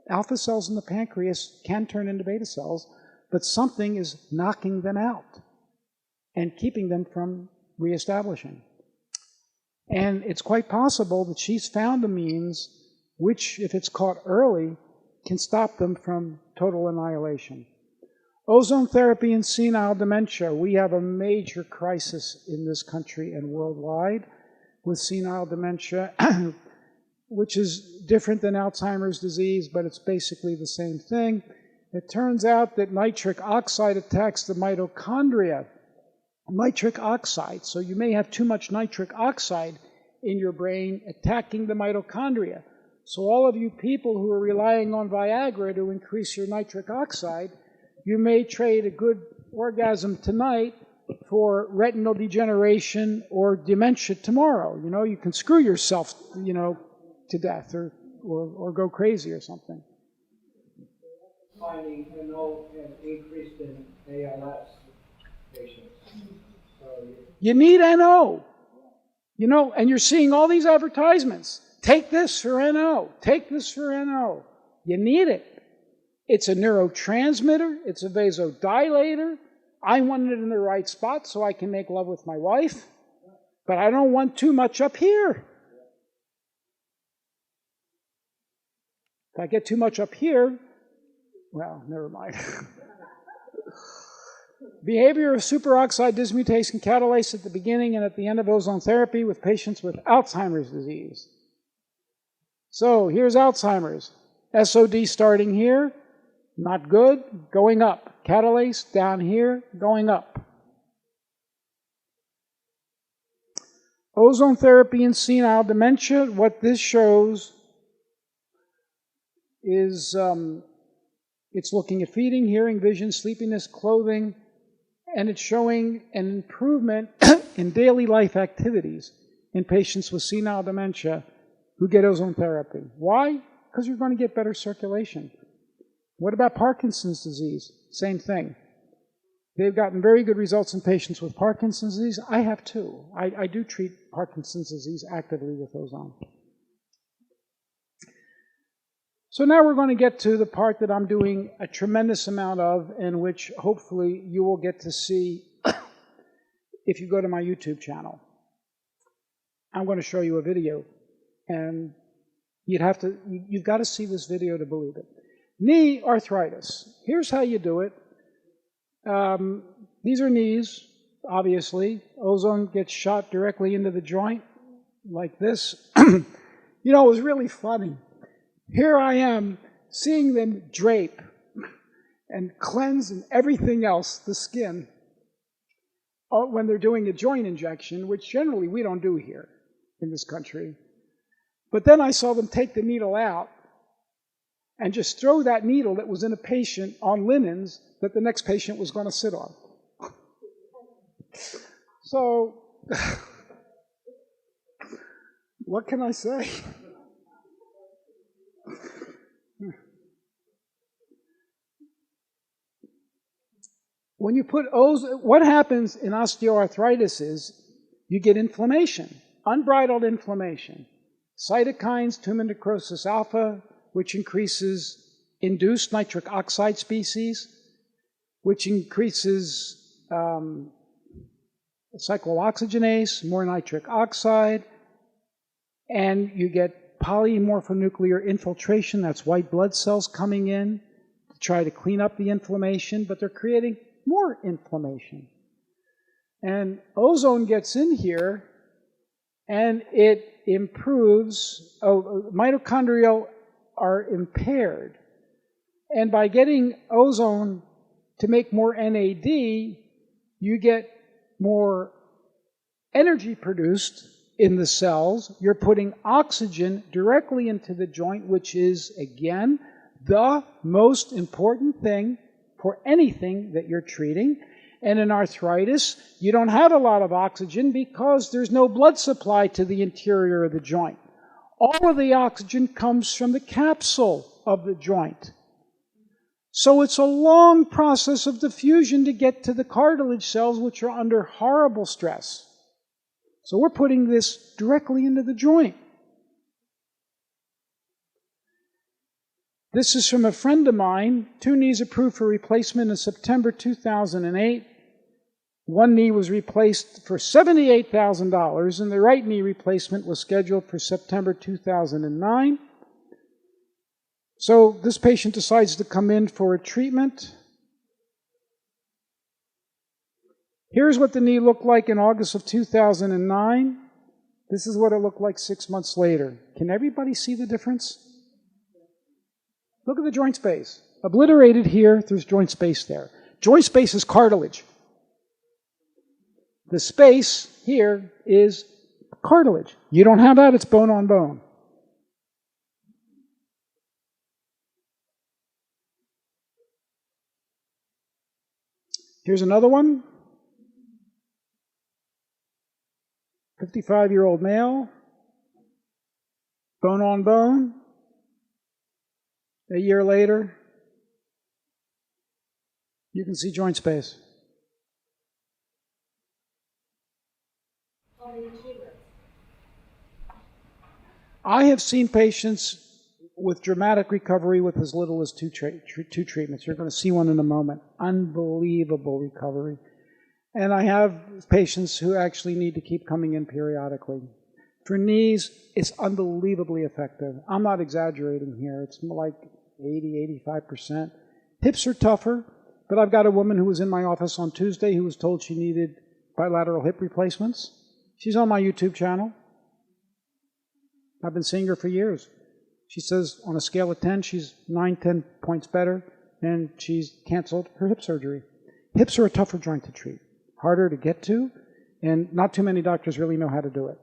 Alpha cells in the pancreas can turn into beta cells, but something is knocking them out and keeping them from reestablishing. And it's quite possible that she's found a means which, if it's caught early, can stop them from total annihilation. Ozone therapy in senile dementia. We have a major crisis in this country and worldwide with senile dementia, which is different than Alzheimer's disease, but it's basically the same thing. It turns out that nitric oxide attacks the mitochondria. Nitric oxide, so you may have too much nitric oxide in your brain attacking the mitochondria. So all of you people who are relying on Viagra to increase your nitric oxide, you may trade a good orgasm tonight for retinal degeneration or dementia tomorrow. You know, you can screw yourself, you know, to death or go crazy or something. Finding NO and increased in ALS patients. You need NO. You know, and you're seeing all these advertisements. Take this for NO. Take this for NO. You need it. It's a neurotransmitter. It's a vasodilator. I want it in the right spot so I can make love with my wife. But I don't want too much up here. If I get too much up here, well, never mind. Behavior of superoxide dismutase and catalase at the beginning and at the end of ozone therapy with patients with Alzheimer's disease. So here's Alzheimer's. SOD starting here, not good, going up. Catalase down here, going up. Ozone therapy in senile dementia, what this shows is it's looking at feeding, hearing, vision, sleepiness, clothing, and it's showing an improvement in daily life activities in patients with senile dementia who get ozone therapy. Why? Because you're going to get better circulation. What about Parkinson's disease? Same thing. They've gotten very good results in patients with Parkinson's disease. I have too. I do treat Parkinson's disease actively with ozone. So now we're going to get to the part that I'm doing a tremendous amount of, and which hopefully you will get to see if you go to my YouTube channel. I'm going to show you a video, and you've got to see this video to believe it. Knee arthritis. Here's how you do it. These are knees, obviously. Ozone gets shot directly into the joint like this. You know, it was really funny. Here I am seeing them drape and cleanse and everything else, the skin, when they're doing a joint injection, which generally we don't do here in this country. But then I saw them take the needle out and just throw that needle that was in a patient on linens that the next patient was going to sit on. So, what can I say? When you put ozone, what happens in osteoarthritis is you get inflammation, unbridled inflammation. Cytokines, tumor necrosis alpha, which increases induced nitric oxide species, which increases cyclooxygenase, more nitric oxide, and you get polymorphonuclear infiltration, that's white blood cells coming in to try to clean up the inflammation, but they're creating more inflammation. And ozone gets in here and it improves, mitochondrial are impaired. And by getting ozone to make more NAD, you get more energy produced in the cells. You're putting oxygen directly into the joint, which is, again, the most important thing for anything that you're treating. And in arthritis, you don't have a lot of oxygen because there's no blood supply to the interior of the joint. All of the oxygen comes from the capsule of the joint. So it's a long process of diffusion to get to the cartilage cells, which are under horrible stress. So we're putting this directly into the joint. This is from a friend of mine, 2 knees approved for replacement in September 2008. One knee was replaced for $78,000, and the right knee replacement was scheduled for September 2009. So this patient decides to come in for a treatment. Here's what the knee looked like in August of 2009. This is what it looked like 6 months later. Can everybody see the difference? Look at the joint space. Obliterated here, there's joint space there. Joint space is cartilage. The space here is cartilage. You don't have that, it's bone on bone. Here's another one. 55-year-old male. Bone on bone. A year later, you can see joint space. I have seen patients with dramatic recovery with as little as two treatments. You're going to see one in a moment. Unbelievable recovery. And I have patients who actually need to keep coming in periodically. For knees, it's unbelievably effective. I'm not exaggerating here. It's more like 80, 85%. Hips are tougher, but I've got a woman who was in my office on Tuesday who was told she needed bilateral hip replacements. She's on my YouTube channel. I've been seeing her for years. She says on a scale of 10, she's 9, 10 points better, and she's canceled her hip surgery. Hips are a tougher joint to treat, harder to get to, and not too many doctors really know how to do it.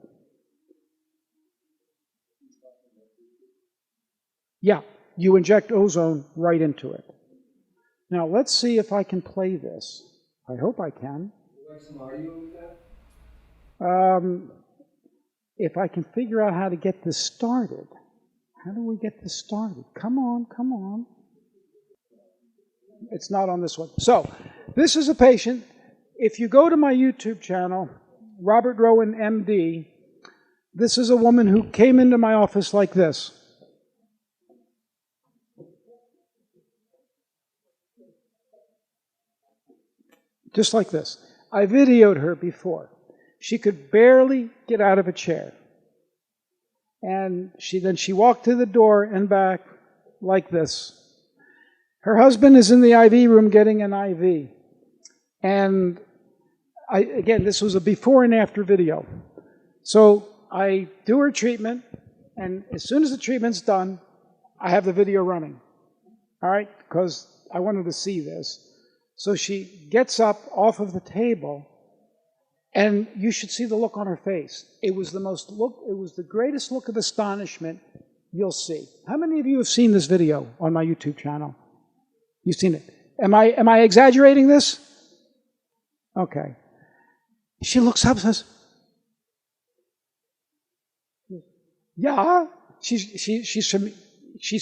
Yeah, you inject ozone right into it. Now let's see if I can play this. I hope I can. Like some audio with that? If I can figure out how to get this started. How do we get this started? Come on, come on. It's not on this one. So, this is a patient. If you go to my YouTube channel, Robert Rowen, MD, this is a woman who came into my office like this. Just like this. I videoed her before. She could barely get out of a chair. And then she walked to the door and back like this. Her husband is in the IV room getting an IV. And again, this was a before and after video. So I do her treatment, and as soon as the treatment's done, I have the video running. All right? Because I wanted to see this. So she gets up off of the table, and you should see the look on her face. It was the greatest look of astonishment you'll see. How many of you have seen this video on my YouTube channel? You've seen it. Am I exaggerating this? Okay. She looks up and says, "Yeah." She's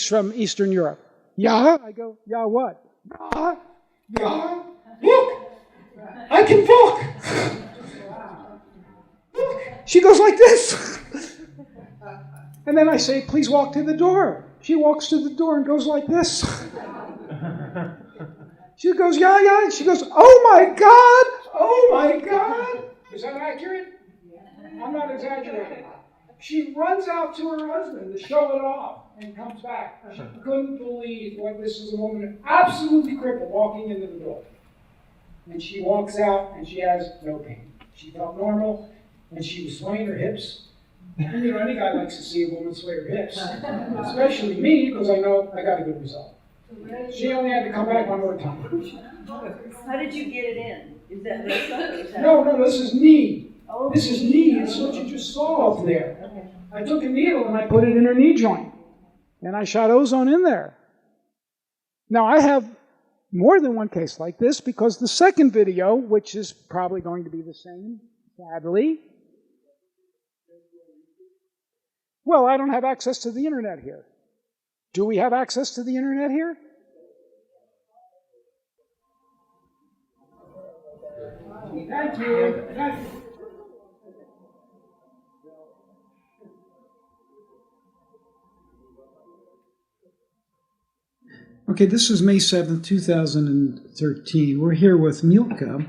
from Eastern Europe. "Yeah." I go, "Yeah, what?" "Yeah, yeah. Look, I can walk." Look. She goes like this. And then I say, "Please walk to the door." She walks to the door and goes like this. She goes, "Yeah, yeah." And she goes, "Oh my God! Oh my God!" Is that accurate? I'm not exaggerating. She runs out to her husband to show it off and comes back. She couldn't believe what this is, a woman absolutely crippled walking into the door. And she walks out and she has no pain. She felt normal and she was swaying her hips. And you know, any guy likes to see a woman sway her hips, especially me, because I know I got a good result. She only had to come back one more time. How did you get it in? Is that rectal or is that? No, this is knee. Oh, This is knee. It's what you just saw up there. Okay. I took a needle and I put it in her knee joint. And I shot ozone in there. Now, I have more than one case like this because the second video, which is probably going to be the same, sadly. Well, I don't have access to the internet here. Do we have access to the internet here? Thank you. Thank you. Okay, this is May 7th, 2013. We're here with Milka,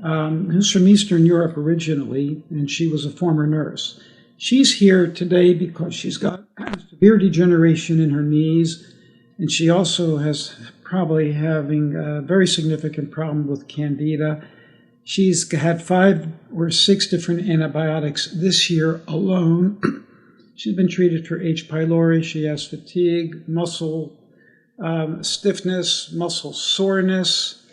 who's from Eastern Europe originally, and she was a former nurse. She's here today because she's got severe degeneration in her knees, and she also has probably having a very significant problem with candida. She's had 5 or 6 different antibiotics this year alone. She's been treated for H. pylori. She has fatigue, muscle stiffness, muscle soreness,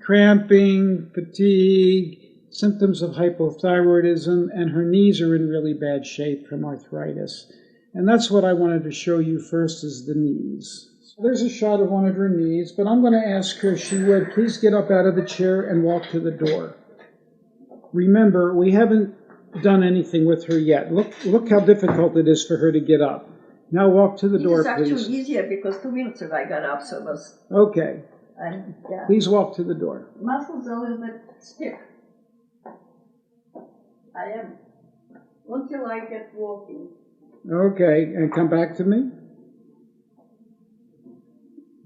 cramping, fatigue, symptoms of hypothyroidism, and her knees are in really bad shape from arthritis. And that's what I wanted to show you first, is the knees. So there's a shot of one of her knees, but I'm going to ask her if she would please get up out of the chair and walk to the door. Remember, we haven't done anything with her yet. Look how difficult it is for her to get up. Now walk to the door, please. It's actually easier because 2 minutes ago I got up, so it was... Okay. Yeah. Please walk to the door. Muscles are a little bit stiff. I am. Until I get walking. Okay, and come back to me.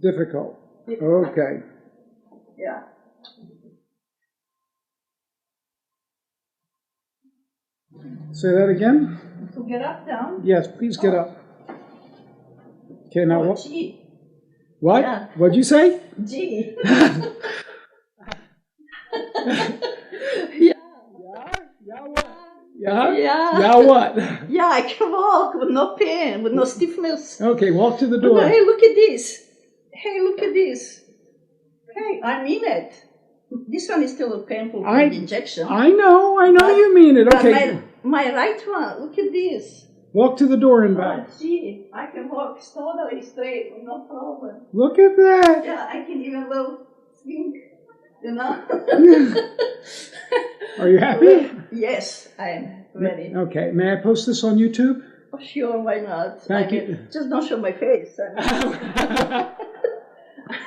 Difficult. Okay. Yeah. Say that again? So get up, down. Yes, please get up. Okay, now what? Gee. What? Yeah. What'd you say? Gee. Yeah. Yeah? Yeah. Yeah, what? Yeah, I can walk with no pain, with no stiffness. Okay, walk to the door. Hey, look at this. Hey, look at this. Hey, I mean it. This one is still painful for the injection. I know you mean it. Okay. My right one, look at this. Walk to the door and back. Oh, gee, I can walk totally straight, no problem. Look at that. Yeah, I can even little swing, you know. Are you happy? Yes, I'm ready. Okay. May I post this on YouTube? Oh, sure, why not? Thank you. Just don't show my face.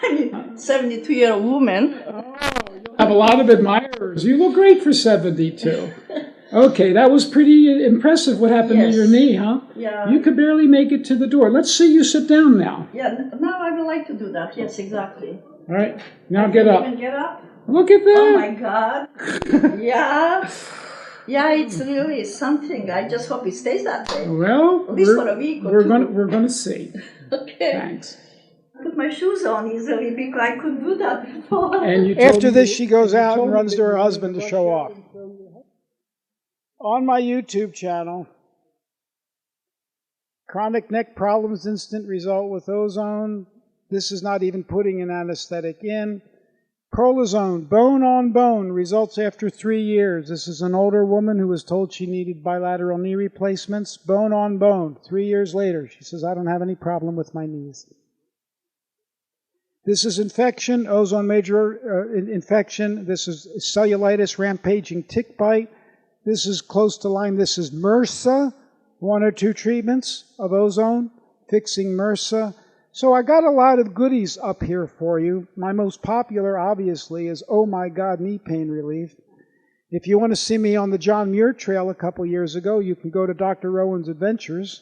I'm 72-year-old woman. I have a lot of admirers. You look great for 72. Okay, that was pretty impressive what happened to your knee, huh? Yeah. You could barely make it to the door. Let's see you sit down now. Yeah, now I would like to do that. Yes, exactly. All right, now get up. Even get up? Look at that. Oh my God. Yeah. Yeah, it's really something. I just hope it stays that way. Well, at least for a week or we're gonna see. Okay. Thanks. Put my shoes on easily because I couldn't do that before. And after this, she goes out and runs to her husband to show off. On my YouTube channel, chronic neck problems, instant result with ozone. This is not even putting an anesthetic in. Prolozone, bone on bone, results after 3 years. This is an older woman who was told she needed bilateral knee replacements. Bone on bone, 3 years later. She says, I don't have any problem with my knees. This is infection, ozone major infection. This is cellulitis, rampaging tick bite. This is close to Lyme. This is MRSA, 1 or 2 treatments of ozone, fixing MRSA. So I got a lot of goodies up here for you. My most popular, obviously, is Oh My God Knee Pain Relief. If you want to see me on the John Muir Trail a couple years ago, you can go to Dr. Rowen's Adventures.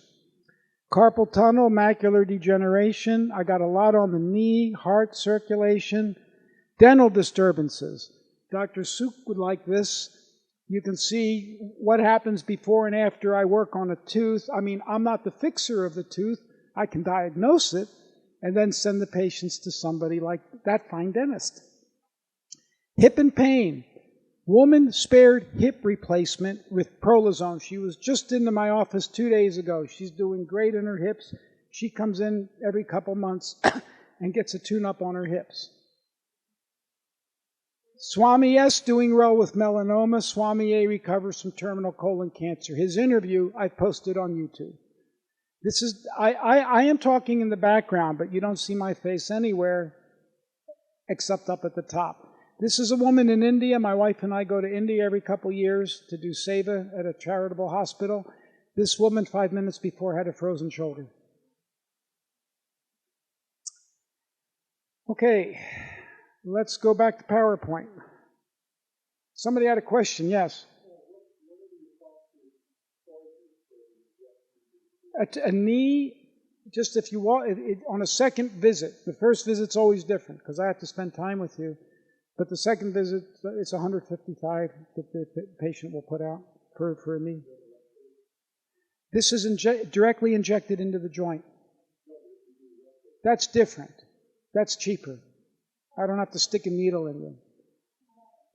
Carpal tunnel, macular degeneration. I got a lot on the knee, heart circulation, dental disturbances. Dr. Suk would like this. You can see what happens before and after I work on a tooth. I mean, I'm not the fixer of the tooth. I can diagnose it and then send the patients to somebody like that fine dentist. Hip and pain. Woman spared hip replacement with Prolozone. She was just into my office 2 days ago. She's doing great in her hips. She comes in every couple months and gets a tune-up on her hips. Swami S. doing well with melanoma. Swami A. recovers from terminal colon cancer. His interview I posted on YouTube. This is I am talking in the background, but you don't see my face anywhere except up at the top. This is a woman in India. My wife and I go to India every couple years to do seva at a charitable hospital. This woman, 5 minutes before, had a frozen shoulder. Okay, let's go back to PowerPoint. Somebody had a question, yes? A knee, just if you walk, on a second visit, the first visit's always different because I have to spend time with you. But the second visit, it's $155 that the patient will put out for a knee. This is directly injected into the joint. That's different. That's cheaper. I don't have to stick a needle in you.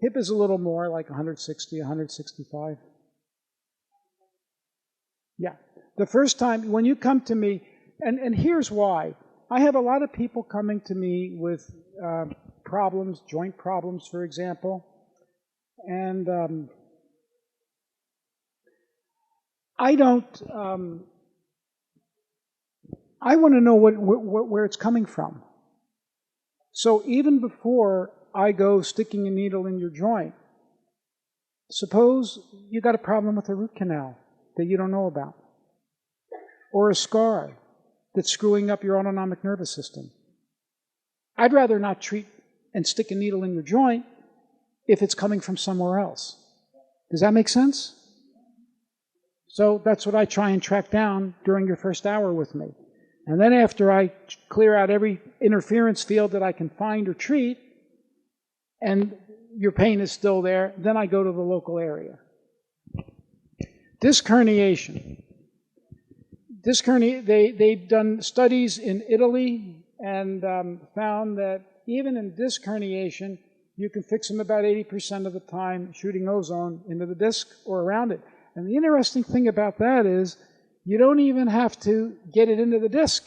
Hip is a little more, like 160, 165. Yeah. The first time, when you come to me, and here's why. I have a lot of people coming to me with problems, joint problems, for example. And I want to know where it's coming from. So even before I go sticking a needle in your joint, suppose you got a problem with a root canal that you don't know about, or a scar that's screwing up your autonomic nervous system. I'd rather not treat and stick a needle in your joint if it's coming from somewhere else. Does that make sense? So that's what I try and track down during your first hour with me. And then after I clear out every interference field that I can find or treat, and your pain is still there, then I go to the local area. Disc herniation. They've done studies in Italy and found that even in disc herniation, you can fix them about 80% of the time shooting ozone into the disc or around it. And the interesting thing about that is you don't even have to get it into the disc.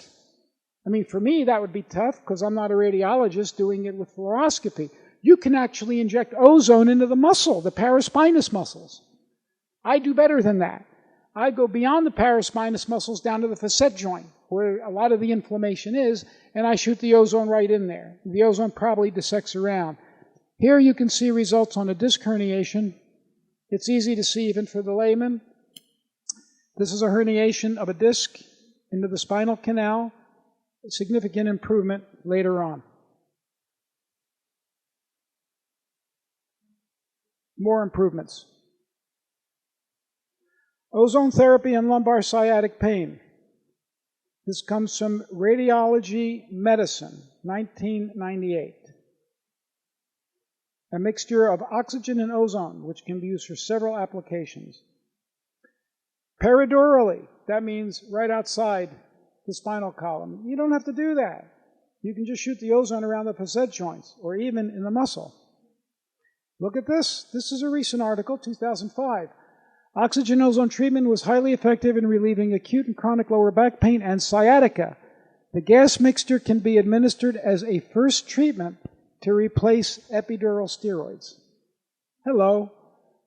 I mean, for me, that would be tough because I'm not a radiologist doing it with fluoroscopy. You can actually inject ozone into the muscle, the paraspinous muscles. I do better than that. I go beyond the paraspinous muscles down to the facet joint, where a lot of the inflammation is, and I shoot the ozone right in there. The ozone probably dissects around. Here you can see results on a disc herniation. It's easy to see even for the layman. This is a herniation of a disc into the spinal canal. A significant improvement later on. More improvements. Ozone therapy and lumbar sciatic pain. This comes from Radiology Medicine, 1998. A mixture of oxygen and ozone, which can be used for several applications. Peridurally, that means right outside the spinal column. You don't have to do that. You can just shoot the ozone around the facet joints or even in the muscle. Look at this. This is a recent article, 2005. Oxygen ozone treatment was highly effective in relieving acute and chronic lower back pain and sciatica. The gas mixture can be administered as a first treatment to replace epidural steroids. Hello.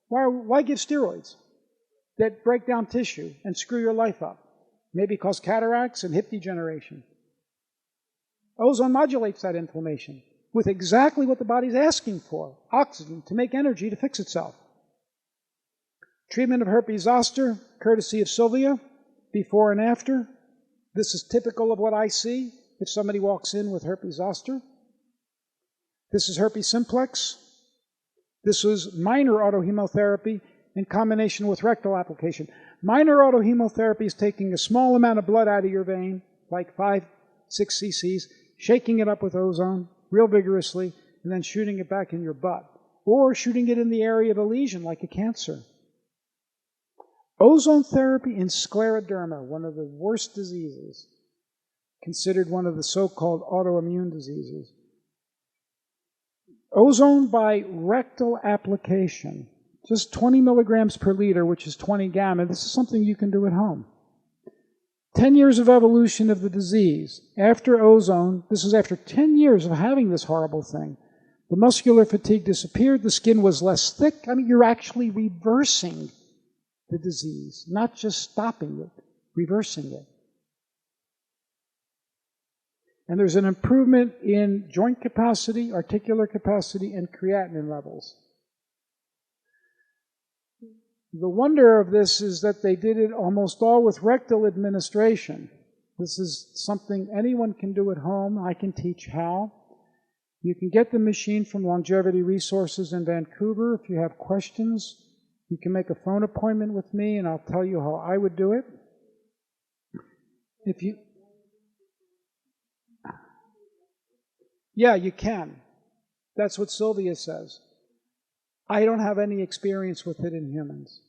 Why give steroids that break down tissue and screw your life up? Maybe cause cataracts and hip degeneration. Ozone modulates that inflammation with exactly what the body's asking for, oxygen to make energy to fix itself. Treatment of herpes zoster, courtesy of Sylvia, before and after. This is typical of what I see if somebody walks in with herpes zoster. This is herpes simplex. This was minor autohemotherapy in combination with rectal application. Minor autohemotherapy is taking a small amount of blood out of your vein, like 5-6 cc's, shaking it up with ozone real vigorously, and then shooting it back in your butt. Or shooting it in the area of a lesion, like a cancer. Ozone therapy in scleroderma, one of the worst diseases, considered one of the so-called autoimmune diseases. Ozone by rectal application, just 20 milligrams per liter, which is 20 gamma. This is something you can do at home. 10 years of evolution of the disease. After ozone, this is after 10 years of having this horrible thing. The muscular fatigue disappeared, the skin was less thick. I mean, you're actually reversing the disease, not just stopping it, reversing it. And there's an improvement in joint capacity, articular capacity, and creatinine levels. The wonder of this is that they did it almost all with rectal administration. This is something anyone can do at home. I can teach how. You can get the machine from Longevity Resources in Vancouver. If you have questions, you can make a phone appointment with me and I'll tell you how I would do it. Yeah, you can. That's what Sylvia says. I don't have any experience with it in humans,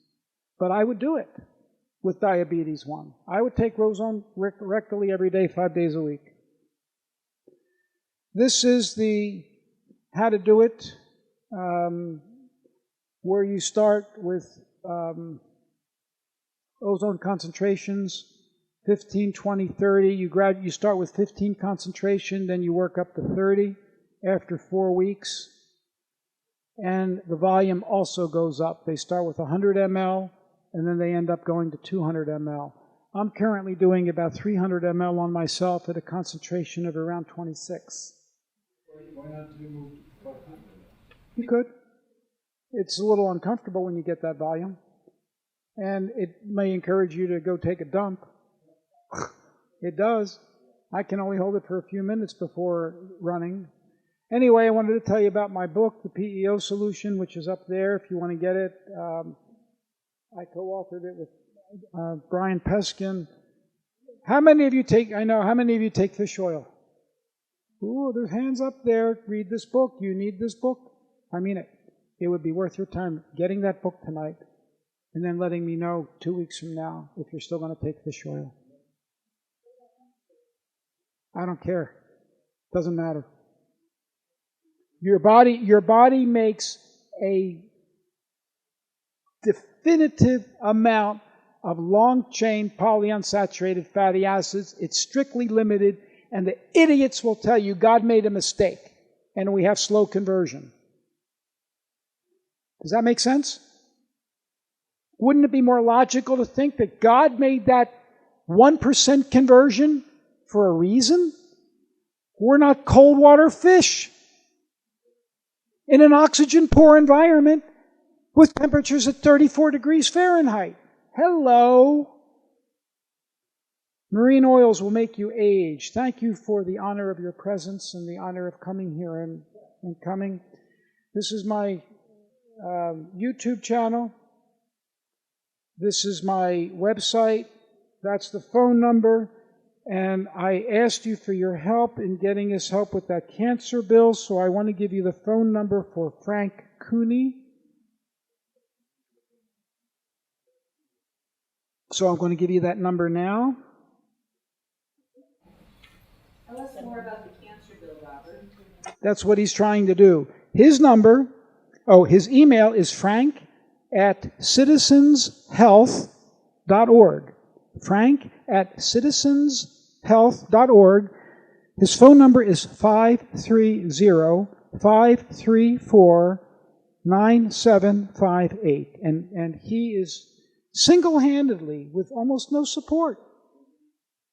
but I would do it with diabetes 1. I would take Ozone rectally every day, 5 days a week. This is the how to do it, where you start with ozone concentrations, 15, 20, 30. You start with 15 concentration, then you work up to 30 after 4 weeks. And the volume also goes up. They start with 100 ml, and then they end up going to 200 ml. I'm currently doing about 300 ml on myself at a concentration of around 26. Why not do move to 500? You could. It's a little uncomfortable when you get that volume. And it may encourage you to go take a dump. It does. I can only hold it for a few minutes before running. Anyway, I wanted to tell you about my book, The PEO Solution, which is up there if you want to get it. I co-authored it with Brian Peskin. How many of you take fish oil? Ooh, there's hands up there. Read this book. You need this book. I mean it. It would be worth your time getting that book tonight and then letting me know 2 weeks from now if you're still going to take fish oil. I don't care. Doesn't matter. Your body makes a definitive amount of long-chain polyunsaturated fatty acids. It's strictly limited, and the idiots will tell you God made a mistake, and we have slow conversion. Does that make sense? Wouldn't it be more logical to think that God made that 1% conversion for a reason? We're not cold water fish in an oxygen-poor environment with temperatures at 34 degrees Fahrenheit. Hello. Marine oils will make you age. Thank you for the honor of your presence and the honor of coming here and coming. This is my YouTube channel. This is my website. That's the phone number. And I asked you for your help in getting us help with that cancer bill, so I want to give you the phone number for Frank Cooney. So I'm going to give you that number now. Tell us more about the cancer bill, Robert. That's what he's trying to do. His number, his email is frank@citizenshealth.org. frank@citizenshealth.org. His phone number is 530-534-9758. And he is single-handedly, with almost no support.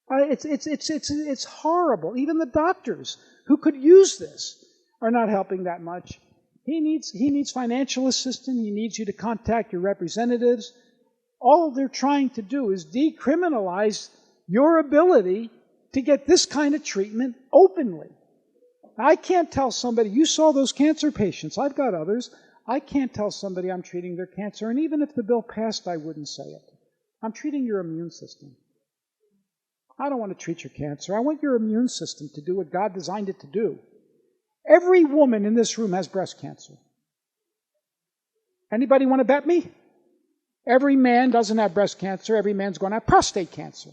It's horrible. Even the doctors who could use this are not helping that much. He needs financial assistance. He needs you to contact your representatives. All they're trying to do is decriminalize your ability to get this kind of treatment openly. I can't tell somebody, you saw those cancer patients, I've got others, I can't tell somebody I'm treating their cancer, and even if the bill passed, I wouldn't say it. I'm treating your immune system. I don't want to treat your cancer. I want your immune system to do what God designed it to do. Every woman in this room has breast cancer. Anybody want to bet me? Every man doesn't have breast cancer. Every man's going to have prostate cancer.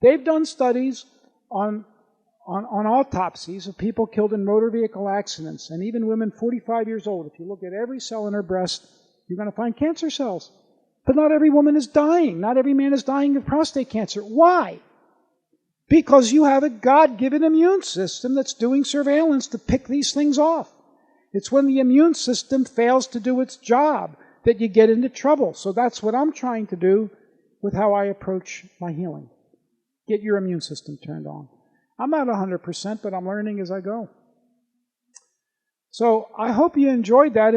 They've done studies on autopsies of people killed in motor vehicle accidents, and even women 45 years old. If you look at every cell in her breast, you're going to find cancer cells. But not every woman is dying. Not every man is dying of prostate cancer. Why? Because you have a God-given immune system that's doing surveillance to pick these things off. It's when the immune system fails to do its job that you get into trouble. So that's what I'm trying to do with how I approach my healing. Get your immune system turned on. I'm not 100%, but I'm learning as I go. So I hope you enjoyed that.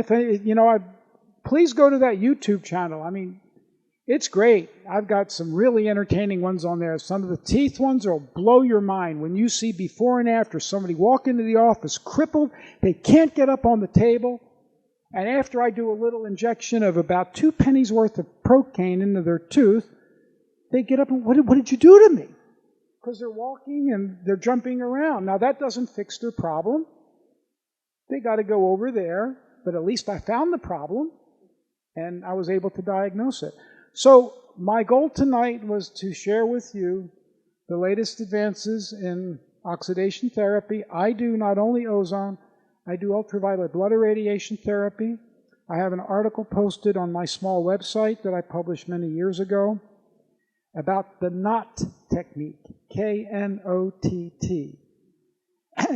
Please go to that YouTube channel. I mean, it's great. I've got some really entertaining ones on there. Some of the teeth ones will blow your mind. When you see before and after somebody walk into the office crippled, they can't get up on the table, and after I do a little injection of about 2 pennies worth of procaine into their tooth, they get up and, what did you do to me? Because they're walking and they're jumping around. Now that doesn't fix their problem. They got to go over there, but at least I found the problem and I was able to diagnose it. So my goal tonight was to share with you the latest advances in oxidation therapy. I do not only ozone, I do ultraviolet blood irradiation therapy. I have an article posted on my small website that I published many years ago about the KNOT technique, K-N-O-T-T.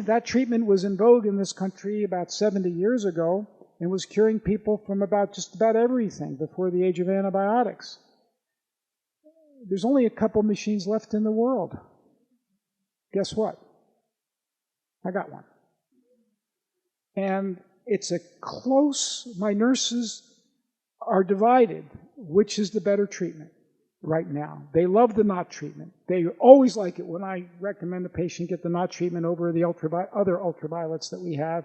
That treatment was in vogue in this country about 70 years ago and was curing people from just about everything before the age of antibiotics. There's only a couple machines left in the world. Guess what? I got one. And it's my nurses are divided. Which is the better treatment right now? They love the KNOT treatment. They always like it when I recommend a patient get the KNOT treatment over the other ultraviolets that we have.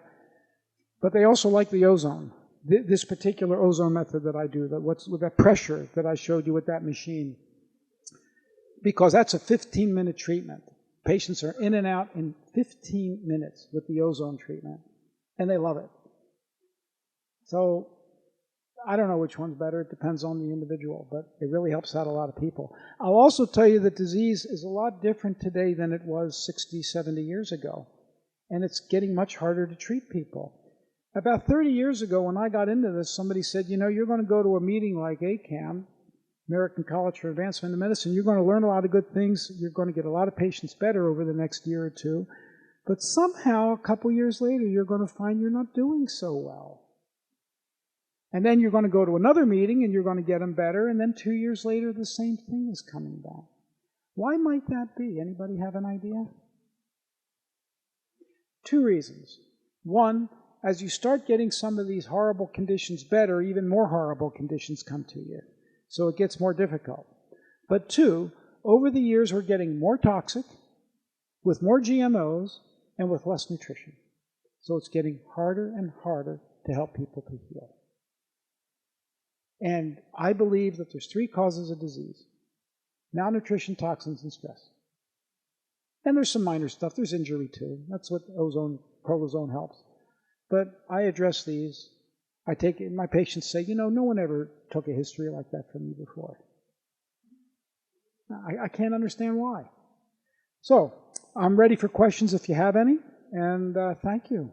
But they also like the ozone, this particular ozone method that I do, with that pressure that I showed you with that machine. Because that's a 15-minute treatment. Patients are in and out in 15 minutes with the ozone treatment, and they love it. So I don't know which one's better. It depends on the individual, but it really helps out a lot of people. I'll also tell you that disease is a lot different today than it was 60, 70 years ago, and it's getting much harder to treat people. About 30 years ago, when I got into this, somebody said, you're going to go to a meeting like ACAM, American College for Advancement in Medicine, you're going to learn a lot of good things, you're going to get a lot of patients better over the next year or two, but somehow, a couple years later, you're going to find you're not doing so well. And then you're going to go to another meeting and you're going to get them better, and then 2 years later the same thing is coming back. Why might that be? Anybody have an idea? 2 reasons. One, as you start getting some of these horrible conditions better, even more horrible conditions come to you. So it gets more difficult. But 2, over the years we're getting more toxic, with more GMOs, and with less nutrition. So it's getting harder and harder to help people to heal. And I believe that there's 3 causes of disease: malnutrition, toxins, and stress. And there's some minor stuff. There's injury too. That's what prolozone helps. But I address these. I take it, my patients say, no one ever took a history like that from me before. I can't understand why. So I'm ready for questions if you have any, and thank you.